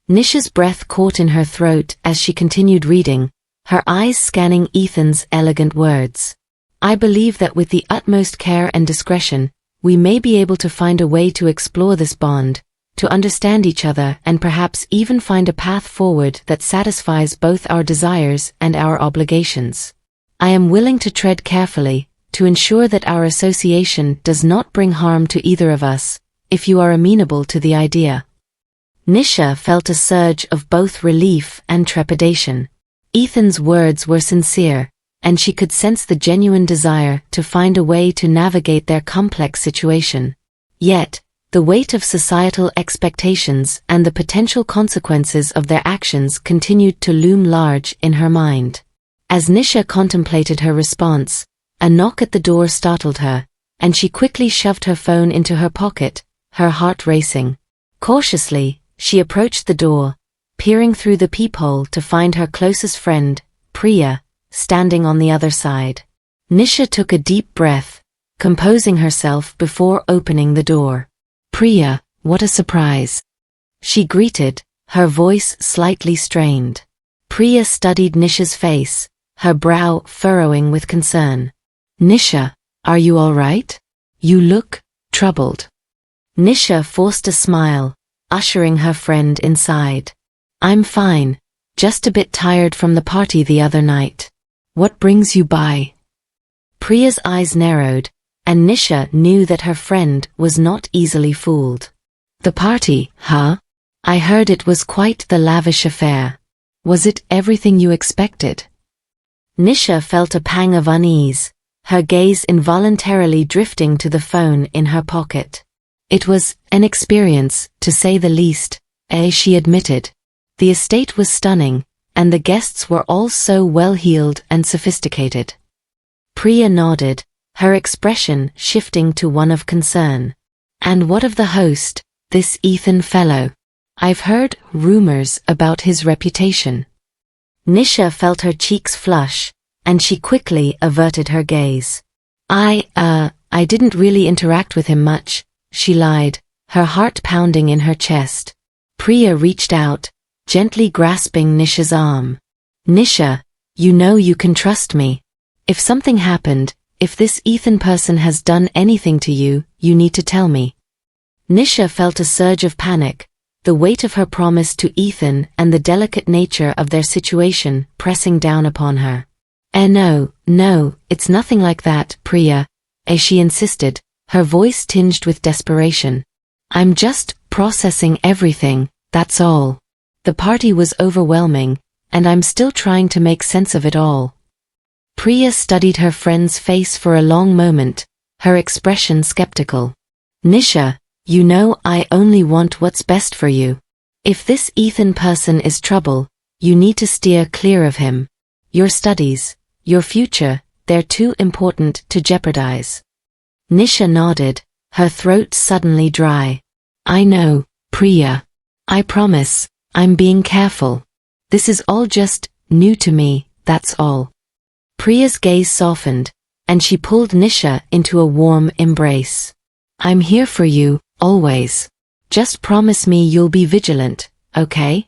Nisha's breath caught in her throat as she continued reading, her eyes scanning Ethan's elegant words. I believe that with the utmost care and discretion, we may be able to find a way to explore this bond, to understand each other and perhaps even find a path forward that satisfies both our desires and our obligations. I am willing to tread carefully, to ensure that our association does not bring harm to either of us, if you are amenable to the idea. Nisha felt a surge of both relief and trepidation. Ethan's words were sincere, and she could sense the genuine desire to find a way to navigate their complex situation. Yet, the weight of societal expectations and the potential consequences of their actions continued to loom large in her mind. As Nisha contemplated her response, a knock at the door startled her, and she quickly shoved her phone into her pocket, her heart racing. Cautiously, she approached the door, peering through the peephole to find her closest friend, Priya, standing on the other side. Nisha took a deep breath, composing herself before opening the door. Priya, what a surprise! She greeted, her voice slightly strained. Priya studied Nisha's face, her brow furrowing with concern. Nisha, are you all right? You look troubled. Nisha forced a smile, ushering her friend inside. I'm fine, just a bit tired from the party the other night. What brings you by? Priya's eyes narrowed, and Nisha knew that her friend was not easily fooled. The party, huh? I heard it was quite the lavish affair. Was it everything you expected? Nisha felt a pang of unease, her gaze involuntarily drifting to the phone in her pocket. It was an experience, to say the least, she admitted. The estate was stunning, and the guests were all so well-heeled and sophisticated. Priya nodded, her expression shifting to one of concern. And what of the host, this Ethan fellow? I've heard rumors about his reputation. Nisha felt her cheeks flush, and she quickly averted her gaze. I didn't really interact with him much, she lied, her heart pounding in her chest. Priya reached out, gently grasping Nisha's arm. Nisha, you know you can trust me. If something happened, if this Ethan person has done anything to you, you need to tell me. Nisha felt a surge of panic, the weight of her promise to Ethan and the delicate nature of their situation pressing down upon her. No, it's nothing like that, Priya, as she insisted, her voice tinged with desperation. I'm just processing everything, that's all. The party was overwhelming, and I'm still trying to make sense of it all. Priya studied her friend's face for a long moment, her expression skeptical. Nisha, you know I only want what's best for you. If this Ethan person is trouble, you need to steer clear of him. Your studies, your future, they're too important to jeopardize. Nisha nodded, her throat suddenly dry. I know, Priya. I promise, I'm being careful. This is all just new to me, that's all. Priya's gaze softened, and she pulled Nisha into a warm embrace. I'm here for you, always. Just promise me you'll be vigilant, okay?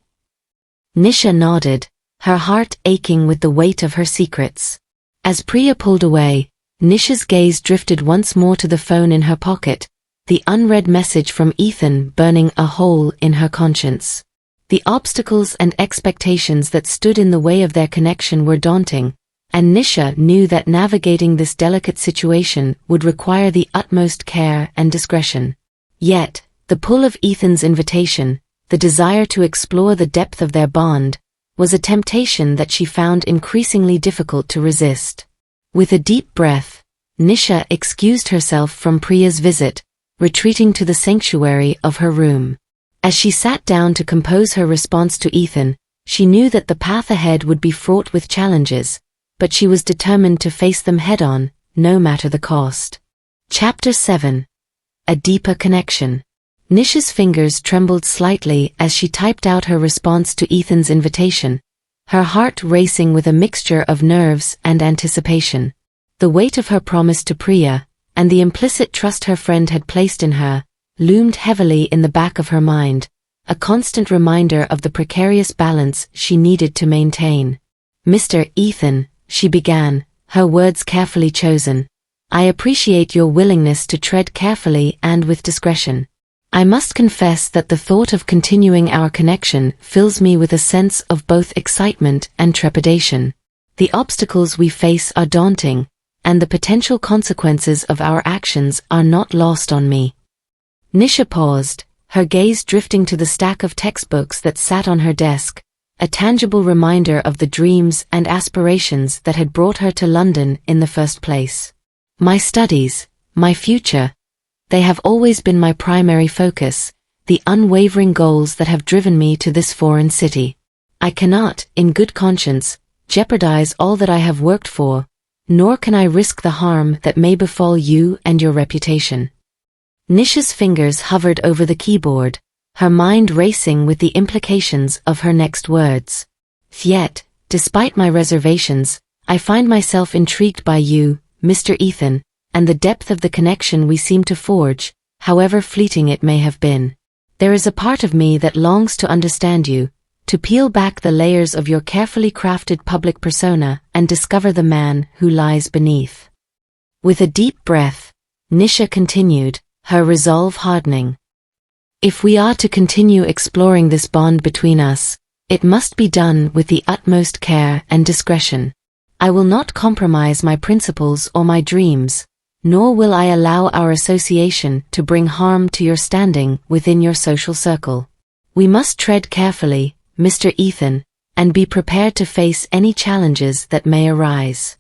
Nisha nodded, her heart aching with the weight of her secrets. As Priya pulled away, Nisha's gaze drifted once more to the phone in her pocket, the unread message from Ethan burning a hole in her conscience. The obstacles and expectations that stood in the way of their connection were daunting, and Nisha knew that navigating this delicate situation would require the utmost care and discretion. Yet, the pull of Ethan's invitation, the desire to explore the depth of their bond, was a temptation that she found increasingly difficult to resist. With a deep breath, Nisha excused herself from Priya's visit, retreating to the sanctuary of her room. As she sat down to compose her response to Ethan, she knew that the path ahead would be fraught with challenges, but she was determined to face them head-on, no matter the cost. Chapter 7. A Deeper Connection. Nisha's fingers trembled slightly as she typed out her response to Ethan's invitation, her heart racing with a mixture of nerves and anticipation. The weight of her promise to Priya, and the implicit trust her friend had placed in her, loomed heavily in the back of her mind, a constant reminder of the precarious balance she needed to maintain. Mr. Ethan, she began, her words carefully chosen, I appreciate your willingness to tread carefully and with discretion. I must confess that the thought of continuing our connection fills me with a sense of both excitement and trepidation. The obstacles we face are daunting, and the potential consequences of our actions are not lost on me. Nisha paused, her gaze drifting to the stack of textbooks that sat on her desk, a tangible reminder of the dreams and aspirations that had brought her to London in the first place. My studies, my future, they have always been my primary focus, the unwavering goals that have driven me to this foreign city. I cannot, in good conscience, jeopardize all that I have worked for, nor can I risk the harm that may befall you and your reputation. Nisha's fingers hovered over the keyboard, her mind racing with the implications of her next words. Yet, despite my reservations, I find myself intrigued by you, Mr. Ethan, and the depth of the connection we seem to forge, however fleeting it may have been. There is a part of me that longs to understand you, to peel back the layers of your carefully crafted public persona and discover the man who lies beneath. With a deep breath, Nisha continued, her resolve hardening. If we are to continue exploring this bond between us, it must be done with the utmost care and discretion. I will not compromise my principles or my dreams, nor will I allow our association to bring harm to your standing within your social circle. We must tread carefully, Mr. Ethan, and be prepared to face any challenges that may arise.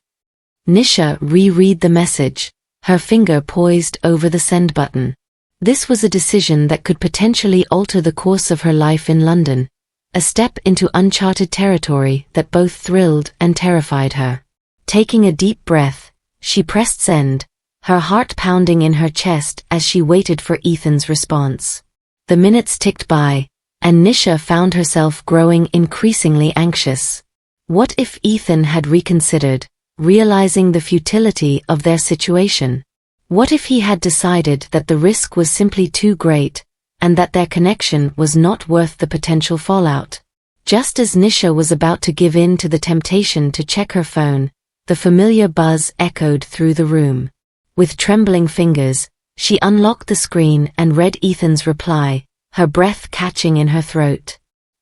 Nisha reread the message, her finger poised over the send button. This was a decision that could potentially alter the course of her life in London, a step into uncharted territory that both thrilled and terrified her. Taking a deep breath, she pressed send, her heart pounding in her chest as she waited for Ethan's response. The minutes ticked by, and Nisha found herself growing increasingly anxious. What if Ethan had reconsidered, realizing the futility of their situation? What if he had decided that the risk was simply too great, and that their connection was not worth the potential fallout? Just as Nisha was about to give in to the temptation to check her phone, the familiar buzz echoed through the room. With trembling fingers, she unlocked the screen and read Ethan's reply, her breath catching in her throat.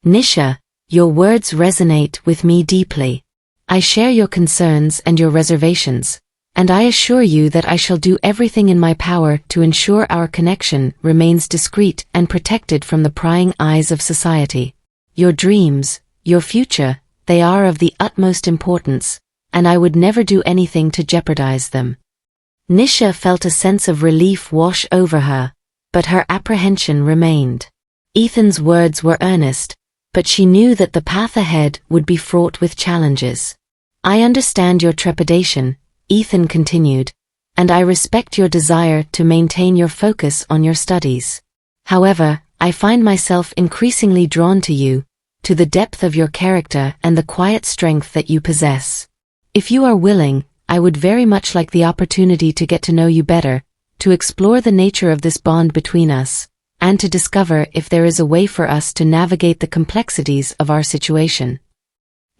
Nisha, your words resonate with me deeply. I share your concerns and your reservations, and I assure you that I shall do everything in my power to ensure our connection remains discreet and protected from the prying eyes of society. Your dreams, your future, they are of the utmost importance, and I would never do anything to jeopardize them. Nisha felt a sense of relief wash over her, but her apprehension remained. Ethan's words were earnest, but she knew that the path ahead would be fraught with challenges. I understand your trepidation, Ethan continued, and I respect your desire to maintain your focus on your studies. However, I find myself increasingly drawn to you, to the depth of your character and the quiet strength that you possess. If you are willing, I would very much like the opportunity to get to know you better, to explore the nature of this bond between us, and to discover if there is a way for us to navigate the complexities of our situation.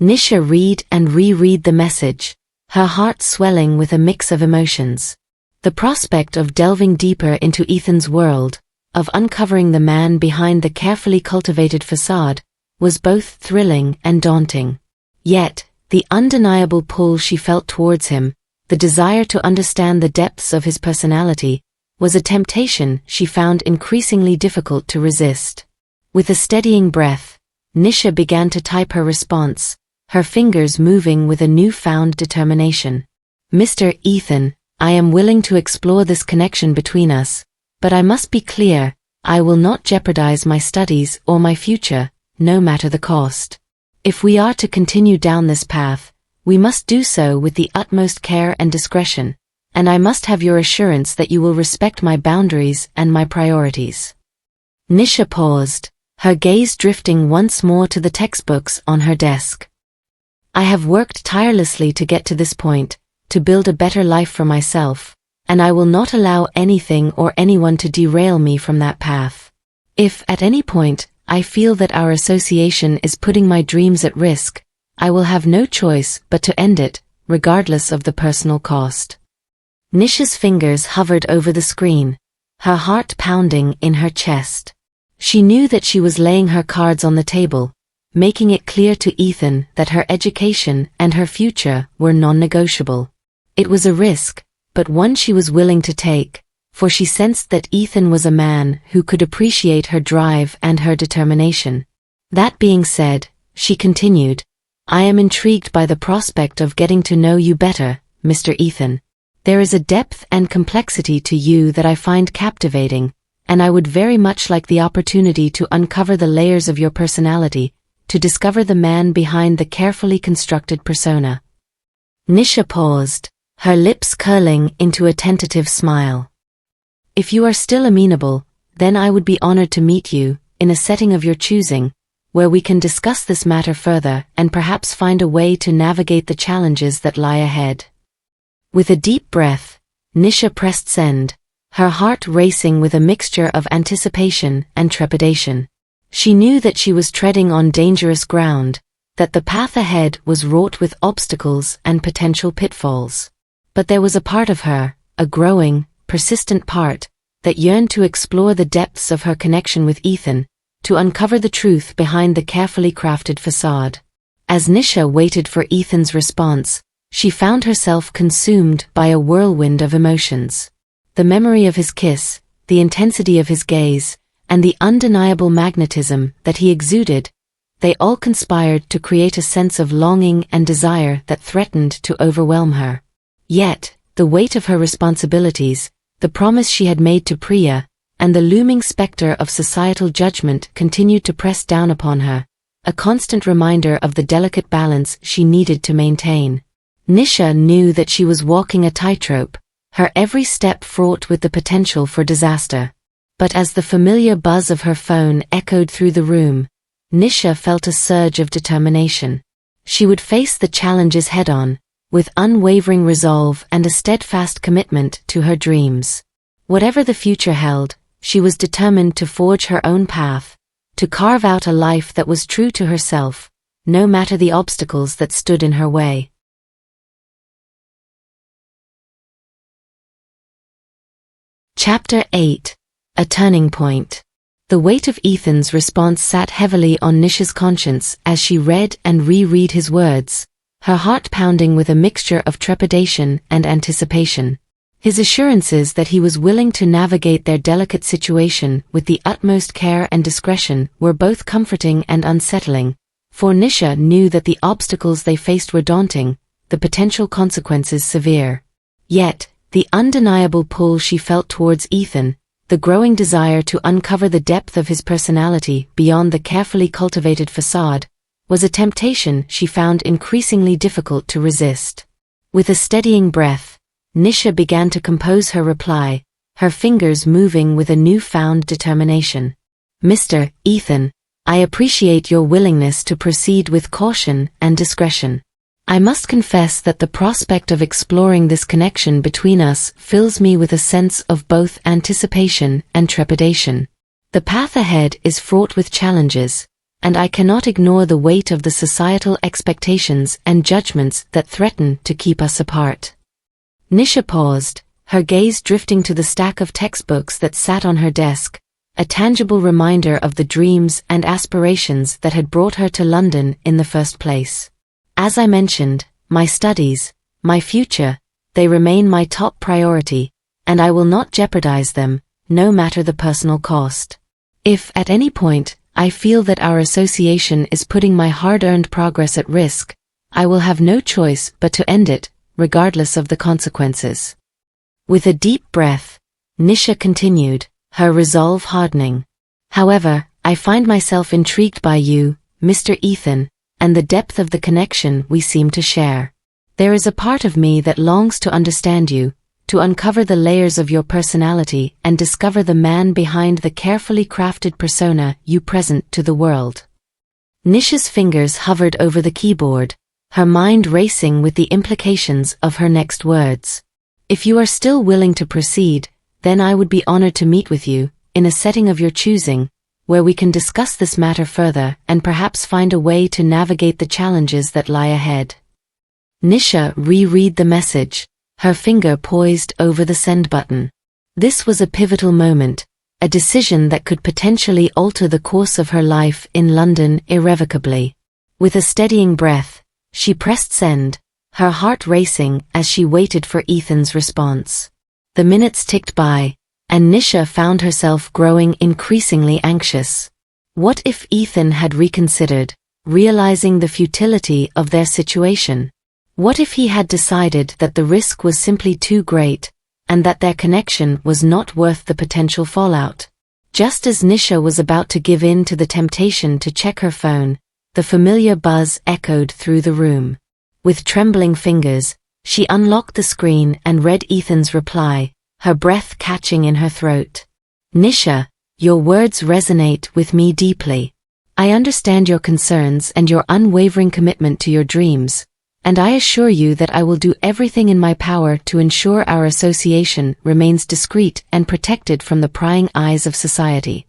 Nisha read and reread the message, her heart swelling with a mix of emotions. The prospect of delving deeper into Ethan's world, of uncovering the man behind the carefully cultivated facade, was both thrilling and daunting. Yet, the undeniable pull she felt towards him, the desire to understand the depths of his personality, was a temptation she found increasingly difficult to resist. With a steadying breath, Nisha began to type her response, her fingers moving with a newfound determination. Mr. Ethan, I am willing to explore this connection between us, but I must be clear, I will not jeopardize my studies or my future, no matter the cost. If we are to continue down this path, we must do so with the utmost care and discretion, and I must have your assurance that you will respect my boundaries and my priorities. Nisha paused, her gaze drifting once more to the textbooks on her desk. I have worked tirelessly to get to this point, to build a better life for myself, and I will not allow anything or anyone to derail me from that path. If, at any point, I feel that our association is putting my dreams at risk, I will have no choice but to end it, regardless of the personal cost. Nisha's fingers hovered over the screen, her heart pounding in her chest. She knew that she was laying her cards on the table, making it clear to Ethan that her education and her future were non-negotiable. It was a risk, but one she was willing to take, for she sensed that Ethan was a man who could appreciate her drive and her determination. That being said, she continued, I am intrigued by the prospect of getting to know you better, Mr. Ethan. There is a depth and complexity to you that I find captivating, and I would very much like the opportunity to uncover the layers of your personality, to discover the man behind the carefully constructed persona. Nisha paused, her lips curling into a tentative smile. If you are still amenable, then I would be honored to meet you, in a setting of your choosing, where we can discuss this matter further and perhaps find a way to navigate the challenges that lie ahead. With a deep breath, Nisha pressed send, her heart racing with a mixture of anticipation and trepidation. She knew that she was treading on dangerous ground, that the path ahead was wrought with obstacles and potential pitfalls. But there was a part of her, a growing, persistent part, that yearned to explore the depths of her connection with Ethan, to uncover the truth behind the carefully crafted facade. As Nisha waited for Ethan's response, she found herself consumed by a whirlwind of emotions. The memory of his kiss, the intensity of his gaze, and the undeniable magnetism that he exuded, they all conspired to create a sense of longing and desire that threatened to overwhelm her. Yet, the weight of her responsibilities, the promise she had made to Priya, and the looming specter of societal judgment continued to press down upon her, a constant reminder of the delicate balance she needed to maintain. Nisha knew that she was walking a tightrope, her every step fraught with the potential for disaster. But as the familiar buzz of her phone echoed through the room, Nisha felt a surge of determination. She would face the challenges head-on, with unwavering resolve and a steadfast commitment to her dreams. Whatever the future held, she was determined to forge her own path, to carve out a life that was true to herself, no matter the obstacles that stood in her way. Chapter 8. A Turning Point. The weight of Ethan's response sat heavily on Nisha's conscience as she read and reread his words, her heart pounding with a mixture of trepidation and anticipation. His assurances that he was willing to navigate their delicate situation with the utmost care and discretion were both comforting and unsettling, for Nisha knew that the obstacles they faced were daunting, the potential consequences severe. Yet, the undeniable pull she felt towards Ethan, the growing desire to uncover the depth of his personality beyond the carefully cultivated facade, was a temptation she found increasingly difficult to resist. With a steadying breath, Nisha began to compose her reply, her fingers moving with a newfound determination. "Mr. Ethan, I appreciate your willingness to proceed with caution and discretion. I must confess that the prospect of exploring this connection between us fills me with a sense of both anticipation and trepidation. The path ahead is fraught with challenges, and I cannot ignore the weight of the societal expectations and judgments that threaten to keep us apart." Nisha paused, her gaze drifting to the stack of textbooks that sat on her desk, a tangible reminder of the dreams and aspirations that had brought her to London in the first place. "As I mentioned, my studies, my future, they remain my top priority, and I will not jeopardize them, no matter the personal cost. If, at any point, I feel that our association is putting my hard-earned progress at risk, I will have no choice but to end it, regardless of the consequences." With a deep breath, Nisha continued, her resolve hardening. "However, I find myself intrigued by you, Mr. Ethan, and the depth of the connection we seem to share. There is a part of me that longs to understand you, to uncover the layers of your personality and discover the man behind the carefully crafted persona you present to the world." Nisha's fingers hovered over the keyboard, her mind racing with the implications of her next words. "If you are still willing to proceed, then I would be honored to meet with you, in a setting of your choosing, where we can discuss this matter further and perhaps find a way to navigate the challenges that lie ahead." Nisha reread the message, her finger poised over the send button. This was a pivotal moment, a decision that could potentially alter the course of her life in London irrevocably. With a steadying breath, she pressed send, her heart racing as she waited for Ethan's response. The minutes ticked by, and Nisha found herself growing increasingly anxious. What if Ethan had reconsidered, realizing the futility of their situation? What if he had decided that the risk was simply too great, and that their connection was not worth the potential fallout? Just as Nisha was about to give in to the temptation to check her phone, the familiar buzz echoed through the room. With trembling fingers, she unlocked the screen and read Ethan's reply, her breath catching in her throat. "Nisha, your words resonate with me deeply. I understand your concerns and your unwavering commitment to your dreams, and I assure you that I will do everything in my power to ensure our association remains discreet and protected from the prying eyes of society."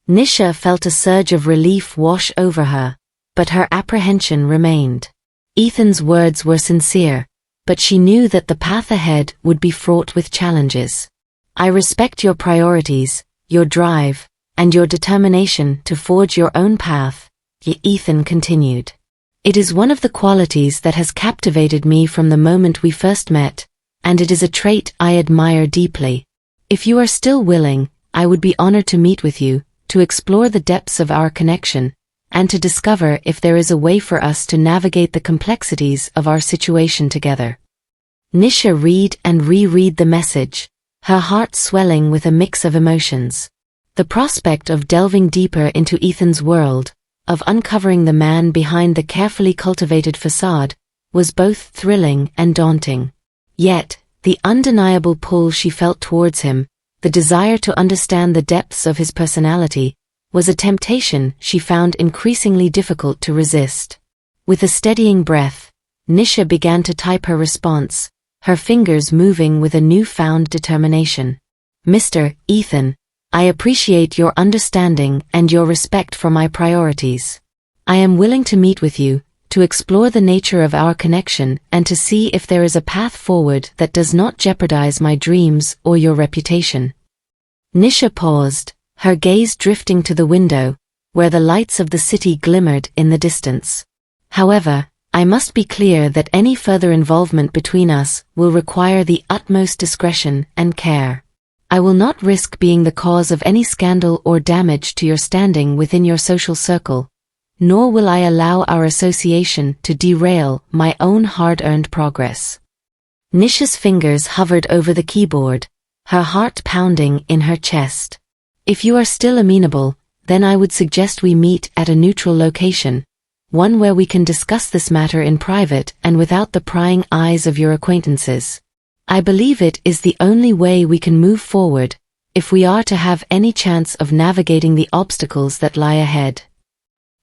Nisha felt a surge of relief wash over her, but her apprehension remained. Ethan's words were sincere, but she knew that the path ahead would be fraught with challenges. "I respect your priorities, your drive, and your determination to forge your own path," Ethan continued. "It is one of the qualities that has captivated me from the moment we first met, and it is a trait I admire deeply. If you are still willing, I would be honored to meet with you, to explore the depths of our connection, and to discover if there is a way for us to navigate the complexities of our situation together." Nisha read and reread the message, her heart swelling with a mix of emotions. The prospect of delving deeper into Ethan's world, of uncovering the man behind the carefully cultivated facade, was both thrilling and daunting. Yet, the undeniable pull she felt towards him, the desire to understand the depths of his personality, was a temptation she found increasingly difficult to resist. With a steadying breath, Nisha began to type her response, her fingers moving with a newfound determination. Mr. Ethan, I appreciate your understanding and your respect for my priorities. I am willing to meet with you, to explore the nature of our connection and to see if there is a path forward that does not jeopardize my dreams or your reputation. Nisha paused, her gaze drifting to the window, where the lights of the city glimmered in the distance. However, I must be clear that any further involvement between us will require the utmost discretion and care. I will not risk being the cause of any scandal or damage to your standing within your social circle, nor will I allow our association to derail my own hard-earned progress. Nisha's fingers hovered over the keyboard, her heart pounding in her chest. If you are still amenable, then I would suggest we meet at a neutral location, one where we can discuss this matter in private and without the prying eyes of your acquaintances. I believe it is the only way we can move forward, if we are to have any chance of navigating the obstacles that lie ahead.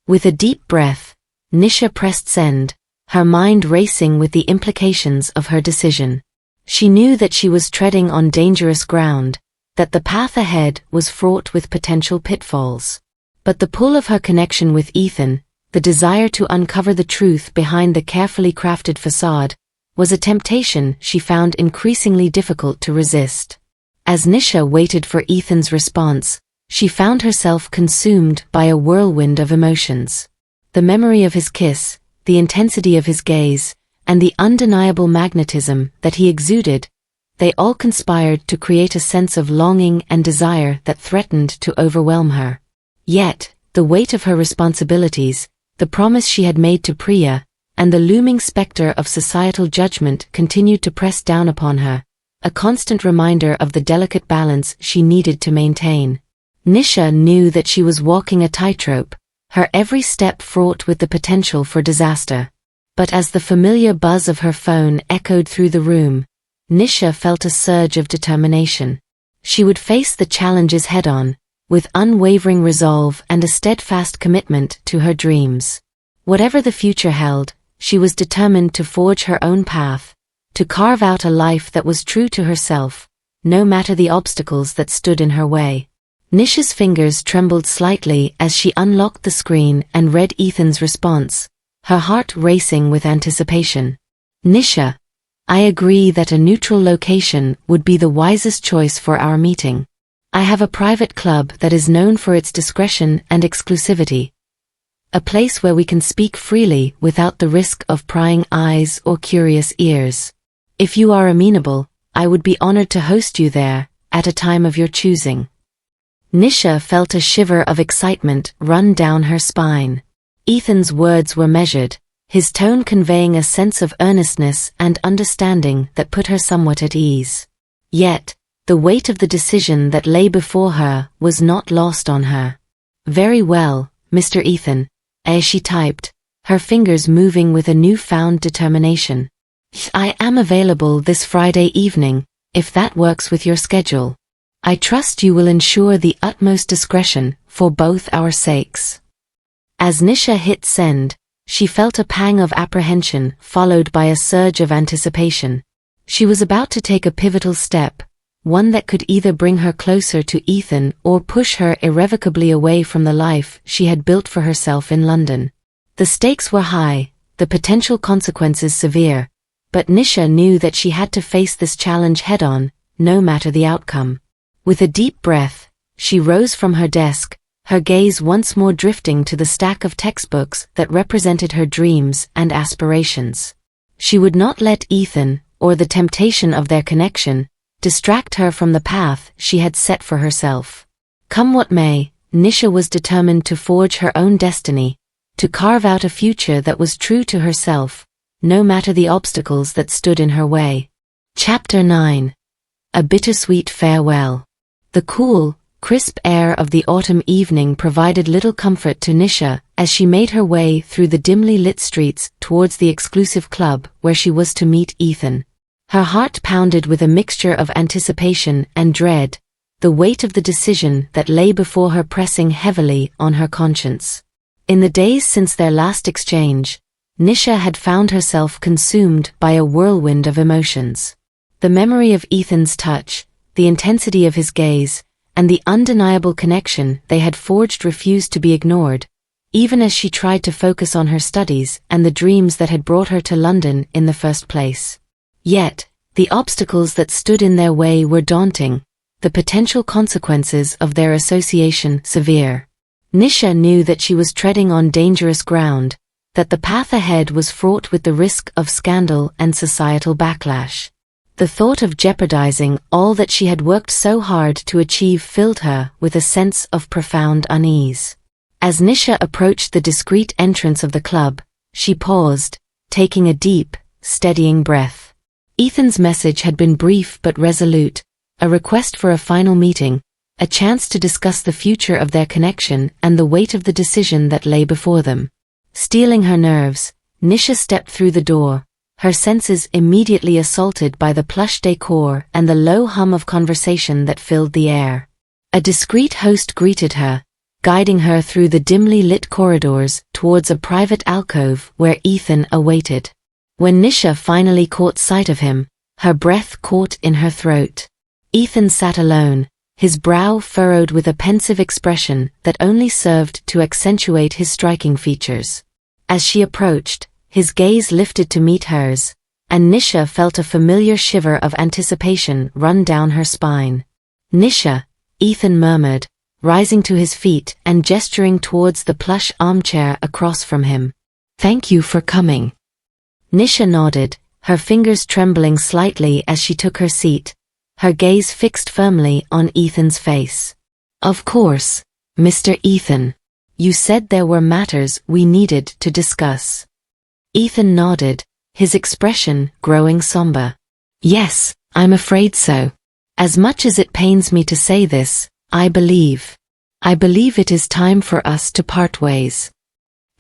With a deep breath, Nisha pressed send, her mind racing with the implications of her decision. She knew that she was treading on dangerous ground, that the path ahead was fraught with potential pitfalls. But the pull of her connection with Ethan, the desire to uncover the truth behind the carefully crafted facade, was a temptation she found increasingly difficult to resist. As Nisha waited for Ethan's response, she found herself consumed by a whirlwind of emotions. The memory of his kiss, the intensity of his gaze, and the undeniable magnetism that he exuded, they all conspired to create a sense of longing and desire that threatened to overwhelm her. Yet, the weight of her responsibilities, the promise she had made to Priya, and the looming specter of societal judgment continued to press down upon her, a constant reminder of the delicate balance she needed to maintain. Nisha knew that she was walking a tightrope, her every step fraught with the potential for disaster. But as the familiar buzz of her phone echoed through the room, Nisha felt a surge of determination. She would face the challenges head-on, with unwavering resolve and a steadfast commitment to her dreams. Whatever the future held, she was determined to forge her own path, to carve out a life that was true to herself, no matter the obstacles that stood in her way. Nisha's fingers trembled slightly as she unlocked the screen and read Ethan's response, her heart racing with anticipation. Nisha, I agree that a neutral location would be the wisest choice for our meeting. I have a private club that is known for its discretion and exclusivity. A place where we can speak freely without the risk of prying eyes or curious ears. If you are amenable, I would be honored to host you there, at a time of your choosing. Nisha felt a shiver of excitement run down her spine. Ethan's words were measured, his tone conveying a sense of earnestness and understanding that put her somewhat at ease. Yet, the weight of the decision that lay before her was not lost on her. Very well, Mr. Ethan, as she typed, her fingers moving with a newfound determination. I am available this Friday evening, if that works with your schedule. I trust you will ensure the utmost discretion for both our sakes. As Nisha hit send, she felt a pang of apprehension followed by a surge of anticipation. She was about to take a pivotal step, one that could either bring her closer to Ethan or push her irrevocably away from the life she had built for herself in London. The stakes were high, the potential consequences severe, but Nisha knew that she had to face this challenge head-on, no matter the outcome. With a deep breath, she rose from her desk, her gaze once more drifting to the stack of textbooks that represented her dreams and aspirations. She would not let Ethan, or the temptation of their connection, distract her from the path she had set for herself. Come what may, Nisha was determined to forge her own destiny, to carve out a future that was true to herself, no matter the obstacles that stood in her way. Chapter 9. A Bittersweet Farewell. The cool, crisp air of the autumn evening provided little comfort to Nisha as she made her way through the dimly lit streets towards the exclusive club where she was to meet Ethan. Her heart pounded with a mixture of anticipation and dread, the weight of the decision that lay before her pressing heavily on her conscience. In the days since their last exchange, Nisha had found herself consumed by a whirlwind of emotions. The memory of Ethan's touch, the intensity of his gaze, and the undeniable connection they had forged refused to be ignored, even as she tried to focus on her studies and the dreams that had brought her to London in the first place. Yet, the obstacles that stood in their way were daunting, the potential consequences of their association severe. Nisha knew that she was treading on dangerous ground, that the path ahead was fraught with the risk of scandal and societal backlash. The thought of jeopardizing all that she had worked so hard to achieve filled her with a sense of profound unease. As Nisha approached the discreet entrance of the club, she paused, taking a deep, steadying breath. Ethan's message had been brief but resolute, a request for a final meeting, a chance to discuss the future of their connection and the weight of the decision that lay before them. Steeling her nerves, Nisha stepped through the door, her senses immediately assaulted by the plush decor and the low hum of conversation that filled the air. A discreet host greeted her, guiding her through the dimly lit corridors towards a private alcove where Ethan awaited. When Nisha finally caught sight of him, her breath caught in her throat. Ethan sat alone, his brow furrowed with a pensive expression that only served to accentuate his striking features. As she approached, his gaze lifted to meet hers, and Nisha felt a familiar shiver of anticipation run down her spine. "Nisha," Ethan murmured, rising to his feet and gesturing towards the plush armchair across from him. "Thank you for coming." Nisha nodded, her fingers trembling slightly as she took her seat, her gaze fixed firmly on Ethan's face. "Of course, Mr. Ethan. You said there were matters we needed to discuss." Ethan nodded, his expression growing somber. "Yes, I'm afraid so. As much as it pains me to say this, I believe it is time for us to part ways."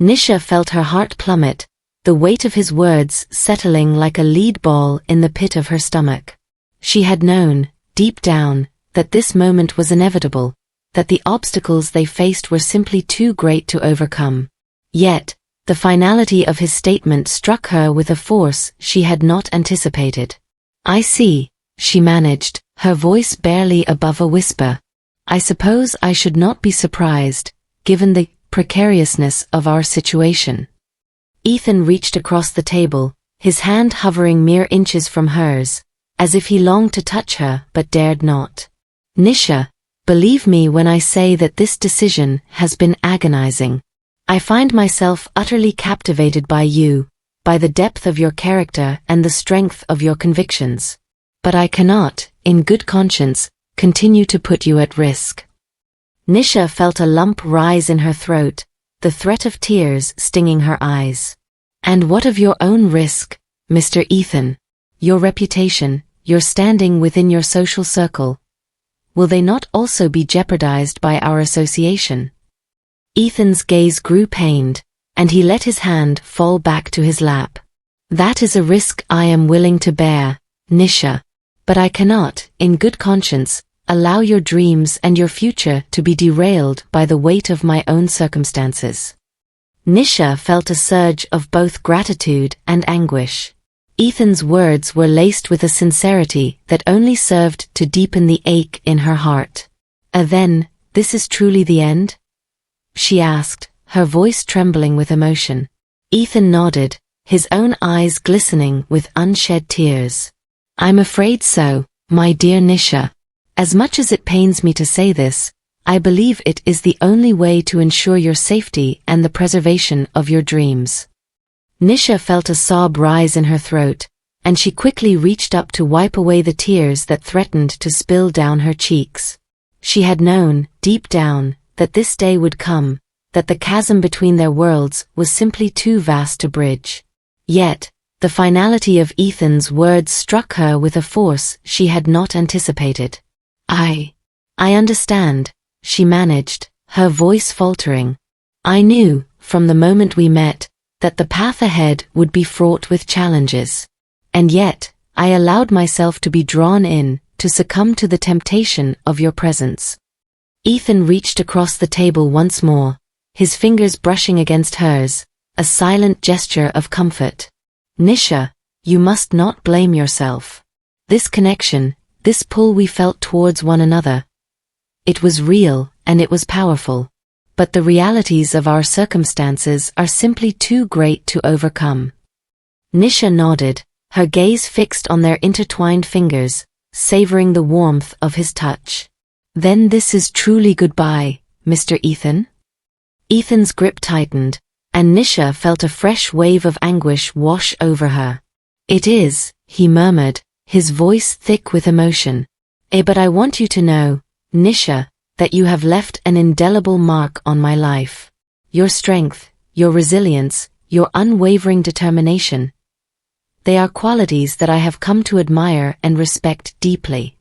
Nisha felt her heart plummet, the weight of his words settling like a lead ball in the pit of her stomach. She had known, deep down, that this moment was inevitable, that the obstacles they faced were simply too great to overcome. Yet, the finality of his statement struck her with a force she had not anticipated. "I see," she managed, her voice barely above a whisper. "I suppose I should not be surprised, given the precariousness of our situation." Ethan reached across the table, his hand hovering mere inches from hers, as if he longed to touch her but dared not. "Nisha, believe me when I say that this decision has been agonizing. I find myself utterly captivated by you, by the depth of your character and the strength of your convictions. But I cannot, in good conscience, continue to put you at risk." Nisha felt a lump rise in her throat, the threat of tears stinging her eyes. "And what of your own risk, Mr. Ethan? Your reputation, your standing within your social circle? Will they not also be jeopardized by our association?" Ethan's gaze grew pained, and he let his hand fall back to his lap. "That is a risk I am willing to bear, Nisha. But I cannot, in good conscience, allow your dreams and your future to be derailed by the weight of my own circumstances." Nisha felt a surge of both gratitude and anguish. Ethan's words were laced with a sincerity that only served to deepen the ache in her heart. "Then, this is truly the end?" she asked, her voice trembling with emotion. Ethan nodded, his own eyes glistening with unshed tears. "I'm afraid so, my dear Nisha. As much as it pains me to say this, I believe it is the only way to ensure your safety and the preservation of your dreams." Nisha felt a sob rise in her throat, and she quickly reached up to wipe away the tears that threatened to spill down her cheeks. She had known, deep down, that this day would come, that the chasm between their worlds was simply too vast to bridge. Yet, the finality of Ethan's words struck her with a force she had not anticipated. I I understand, she managed, her voice faltering. I knew, from the moment we met, that the path ahead would be fraught with challenges. And yet, I allowed myself to be drawn in, to succumb to the temptation of your presence. Ethan reached across the table once more, his fingers brushing against hers, a silent gesture of comfort. Nisha, you must not blame yourself. This connection, this pull we felt towards one another, it was real, and it was powerful. But the realities of our circumstances are simply too great to overcome. Nisha nodded, her gaze fixed on their intertwined fingers, savoring the warmth of his touch. Then this is truly goodbye, Mr. Ethan? Ethan's grip tightened, and Nisha felt a fresh wave of anguish wash over her. It is, he murmured, his voice thick with emotion. But I want you to know, Nisha, that you have left an indelible mark on my life. Your strength, your resilience, your unwavering determination. They are qualities that I have come to admire and respect deeply.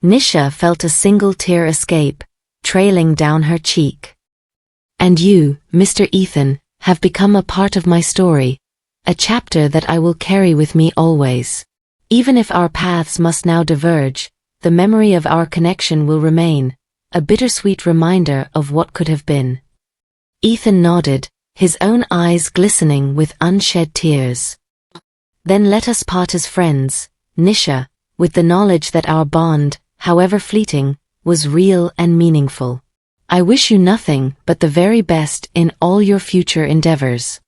Nisha felt a single tear escape, trailing down her cheek. And you, Mr. Ethan, have become a part of my story, a chapter that I will carry with me always. Even if our paths must now diverge, the memory of our connection will remain, a bittersweet reminder of what could have been. Ethan nodded, his own eyes glistening with unshed tears. Then let us part as friends, Nisha, with the knowledge that our bond, however fleeting, was real and meaningful. I wish you nothing but the very best in all your future endeavors.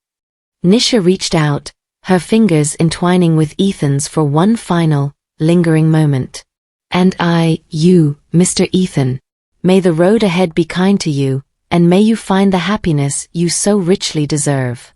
Nisha reached out, her fingers entwining with Ethan's for one final, lingering moment. And you, Mr. Ethan. May the road ahead be kind to you, and may you find the happiness you so richly deserve.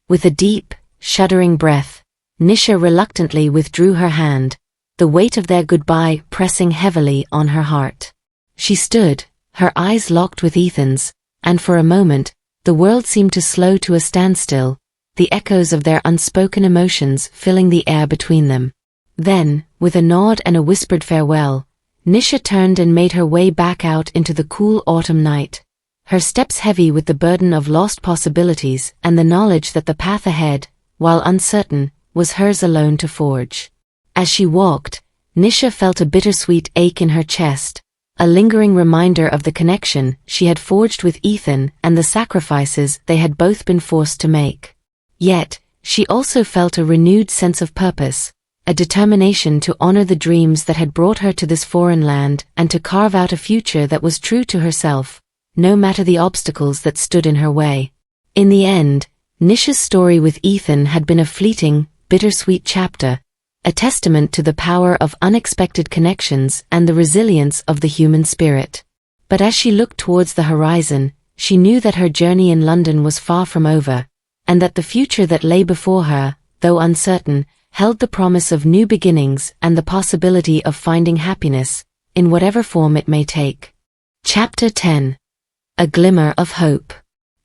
With a deep, shuddering breath, Nisha reluctantly withdrew her hand, the weight of their goodbye pressing heavily on her heart. She stood, her eyes locked with Ethan's, and for a moment, the world seemed to slow to a standstill, the echoes of their unspoken emotions filling the air between them. Then, with a nod and a whispered farewell, Nisha turned and made her way back out into the cool autumn night, her steps heavy with the burden of lost possibilities and the knowledge that the path ahead, while uncertain, was hers alone to forge. As she walked, Nisha felt a bittersweet ache in her chest, a lingering reminder of the connection she had forged with Ethan and the sacrifices they had both been forced to make. Yet, she also felt a renewed sense of purpose, a determination to honor the dreams that had brought her to this foreign land and to carve out a future that was true to herself, no matter the obstacles that stood in her way. In the end, Nisha's story with Ethan had been a fleeting, bittersweet chapter, a testament to the power of unexpected connections and the resilience of the human spirit. But as she looked towards the horizon, she knew that her journey in London was far from over, and that the future that lay before her, though uncertain, held the promise of new beginnings and the possibility of finding happiness, in whatever form it may take. Chapter 10. A Glimmer of Hope.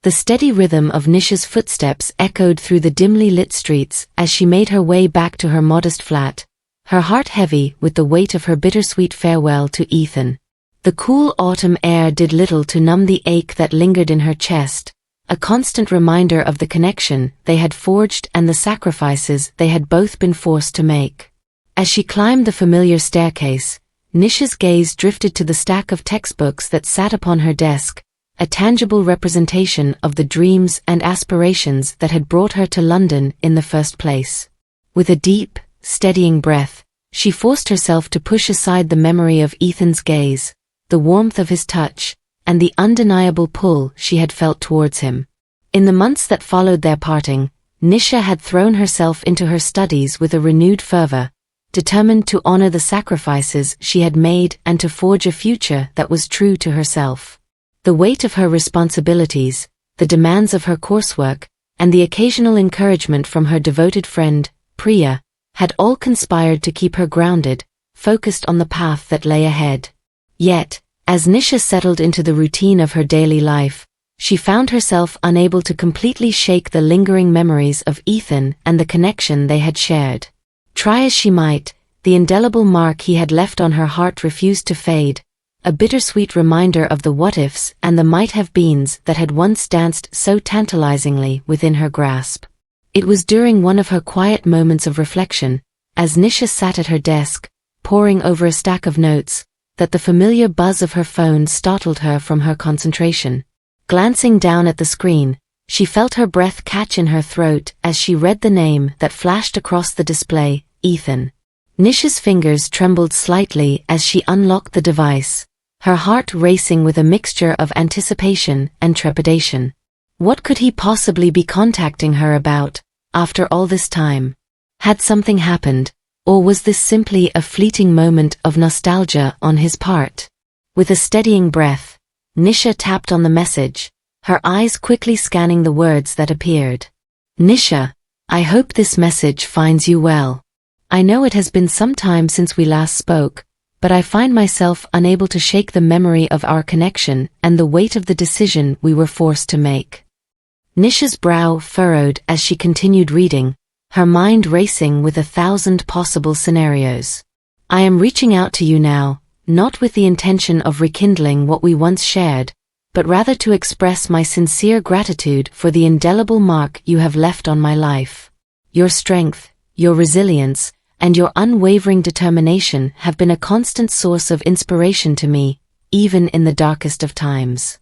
The steady rhythm of Nisha's footsteps echoed through the dimly lit streets as she made her way back to her modest flat, her heart heavy with the weight of her bittersweet farewell to Ethan. The cool autumn air did little to numb the ache that lingered in her chest, a constant reminder of the connection they had forged and the sacrifices they had both been forced to make. As she climbed the familiar staircase, Nisha's gaze drifted to the stack of textbooks that sat upon her desk, a tangible representation of the dreams and aspirations that had brought her to London in the first place. With a deep, steadying breath, she forced herself to push aside the memory of Ethan's gaze, the warmth of his touch, and the undeniable pull she had felt towards him. In the months that followed their parting, Nisha had thrown herself into her studies with a renewed fervor, determined to honor the sacrifices she had made and to forge a future that was true to herself. The weight of her responsibilities, the demands of her coursework, and the occasional encouragement from her devoted friend, Priya, had all conspired to keep her grounded, focused on the path that lay ahead. Yet, as Nisha settled into the routine of her daily life, she found herself unable to completely shake the lingering memories of Ethan and the connection they had shared. Try as she might, the indelible mark he had left on her heart refused to fade, a bittersweet reminder of the what-ifs and the might-have-beens that had once danced so tantalizingly within her grasp. It was during one of her quiet moments of reflection, as Nisha sat at her desk, poring over a stack of notes, that the familiar buzz of her phone startled her from her concentration. Glancing down at the screen, she felt her breath catch in her throat as she read the name that flashed across the display, Ethan. Nisha's fingers trembled slightly as she unlocked the device, her heart racing with a mixture of anticipation and trepidation. What could he possibly be contacting her about, after all this time? Had something happened, or was this simply a fleeting moment of nostalgia on his part? With a steadying breath, Nisha tapped on the message, her eyes quickly scanning the words that appeared. Nisha, I hope this message finds you well. I know it has been some time since we last spoke, but I find myself unable to shake the memory of our connection and the weight of the decision we were forced to make. Nisha's brow furrowed as she continued reading, her mind racing with 1,000 possible scenarios. I am reaching out to you now, not with the intention of rekindling what we once shared, but rather to express my sincere gratitude for the indelible mark you have left on my life. Your strength, your resilience, and your unwavering determination have been a constant source of inspiration to me, even in the darkest of times.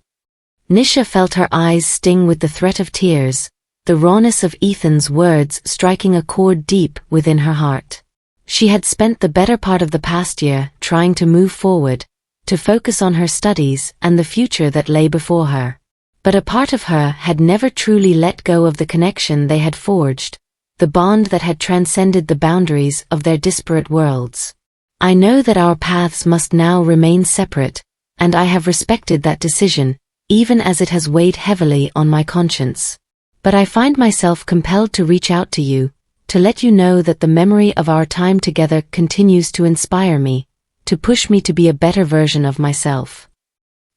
Nisha felt her eyes sting with the threat of tears, the rawness of Ethan's words striking a chord deep within her heart. She had spent the better part of the past year trying to move forward, to focus on her studies and the future that lay before her. But a part of her had never truly let go of the connection they had forged, the bond that had transcended the boundaries of their disparate worlds. I know that our paths must now remain separate, and I have respected that decision, even as it has weighed heavily on my conscience. But I find myself compelled to reach out to you, to let you know that the memory of our time together continues to inspire me, to push me to be a better version of myself.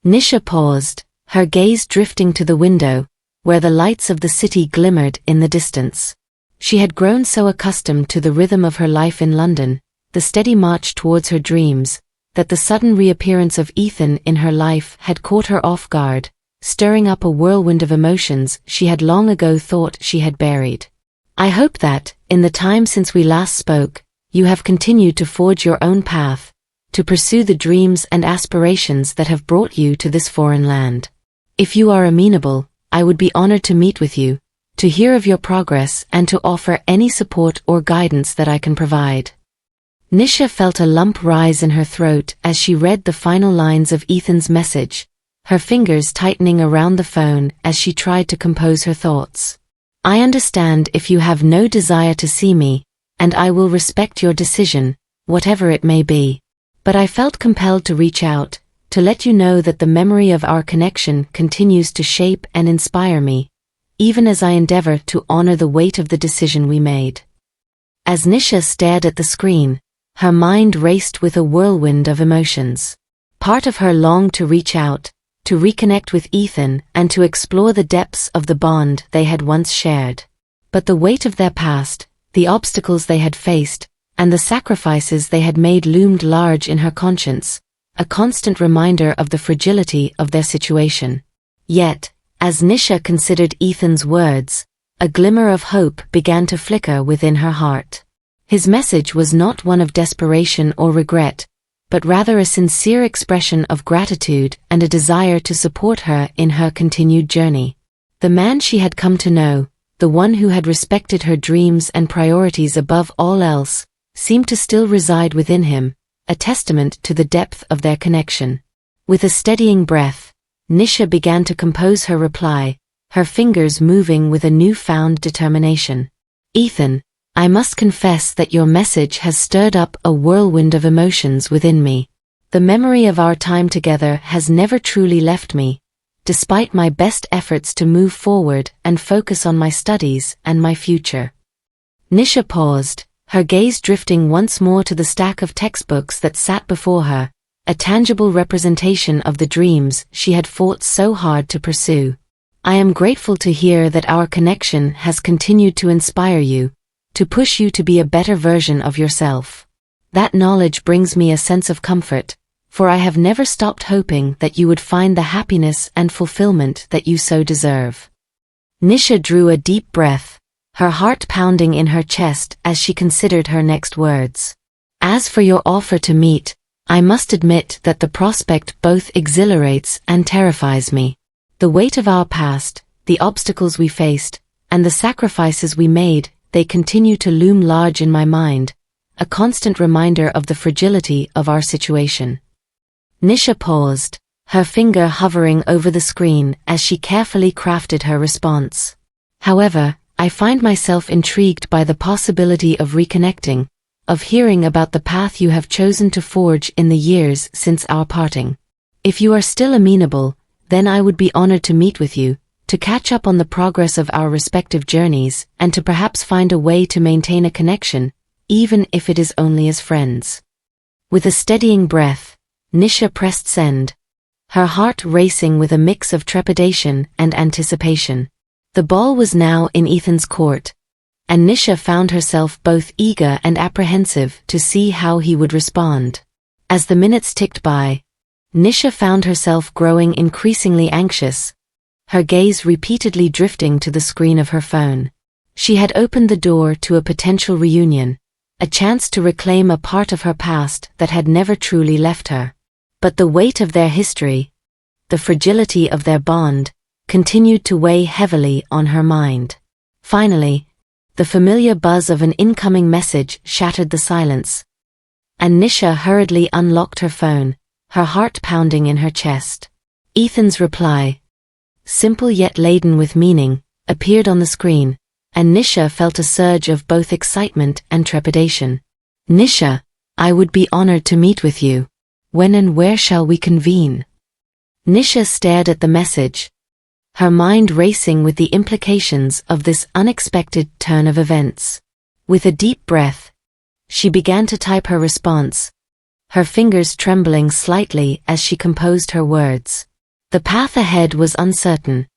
Nisha paused, her gaze drifting to the window, where the lights of the city glimmered in the distance. She had grown so accustomed to the rhythm of her life in London, the steady march towards her dreams, that the sudden reappearance of Ethan in her life had caught her off guard, stirring up a whirlwind of emotions she had long ago thought she had buried. I hope that, in the time since we last spoke, you have continued to forge your own path, to pursue the dreams and aspirations that have brought you to this foreign land. If you are amenable, I would be honored to meet with you, to hear of your progress and to offer any support or guidance that I can provide. Nisha felt a lump rise in her throat as she read the final lines of Ethan's message, her fingers tightening around the phone as she tried to compose her thoughts. I understand if you have no desire to see me, and I will respect your decision, whatever it may be. But I felt compelled to reach out, to let you know that the memory of our connection continues to shape and inspire me, even as I endeavor to honor the weight of the decision we made. As Nisha stared at the screen, her mind raced with a whirlwind of emotions. Part of her longed to reach out, to reconnect with Ethan and to explore the depths of the bond they had once shared. But the weight of their past, the obstacles they had faced, and the sacrifices they had made loomed large in her conscience, a constant reminder of the fragility of their situation. Yet, as Nisha considered Ethan's words, a glimmer of hope began to flicker within her heart. His message was not one of desperation or regret, but rather a sincere expression of gratitude and a desire to support her in her continued journey. The man she had come to know, the one who had respected her dreams and priorities above all else, seemed to still reside within him, a testament to the depth of their connection. With a steadying breath, Nisha began to compose her reply, her fingers moving with a newfound determination. Ethan, I must confess that your message has stirred up a whirlwind of emotions within me. The memory of our time together has never truly left me, despite my best efforts to move forward and focus on my studies and my future. Nisha paused, her gaze drifting once more to the stack of textbooks that sat before her, a tangible representation of the dreams she had fought so hard to pursue. I am grateful to hear that our connection has continued to inspire you, to push you to be a better version of yourself. That knowledge brings me a sense of comfort, for I have never stopped hoping that you would find the happiness and fulfillment that you so deserve." Nisha drew a deep breath, her heart pounding in her chest as she considered her next words. "As for your offer to meet, I must admit that the prospect both exhilarates and terrifies me. The weight of our past, the obstacles we faced, and the sacrifices we made, they continue to loom large in my mind, a constant reminder of the fragility of our situation." Nisha paused, her finger hovering over the screen as she carefully crafted her response. "However, I find myself intrigued by the possibility of reconnecting, of hearing about the path you have chosen to forge in the years since our parting. If you are still amenable, then I would be honored to meet with you, to catch up on the progress of our respective journeys, and to perhaps find a way to maintain a connection, even if it is only as friends." With a steadying breath, Nisha pressed send, her heart racing with a mix of trepidation and anticipation. The ball was now in Ethan's court, and Nisha found herself both eager and apprehensive to see how he would respond. As the minutes ticked by, Nisha found herself growing increasingly anxious, her gaze repeatedly drifting to the screen of her phone. She had opened the door to a potential reunion, a chance to reclaim a part of her past that had never truly left her. But the weight of their history, the fragility of their bond, continued to weigh heavily on her mind. Finally, the familiar buzz of an incoming message shattered the silence, and Nisha hurriedly unlocked her phone, her heart pounding in her chest. Ethan's reply, simple yet laden with meaning, appeared on the screen, and Nisha felt a surge of both excitement and trepidation. "Nisha, I would be honored to meet with you. When and where shall we convene?" Nisha stared at the message, her mind racing with the implications of this unexpected turn of events. With a deep breath, she began to type her response, her fingers trembling slightly as she composed her words. The path ahead was uncertain,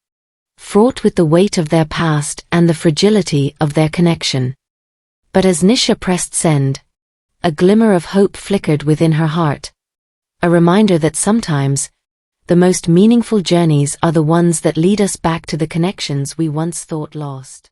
fraught with the weight of their past and the fragility of their connection. But as Nisha pressed send, a glimmer of hope flickered within her heart, a reminder that sometimes, the most meaningful journeys are the ones that lead us back to the connections we once thought lost.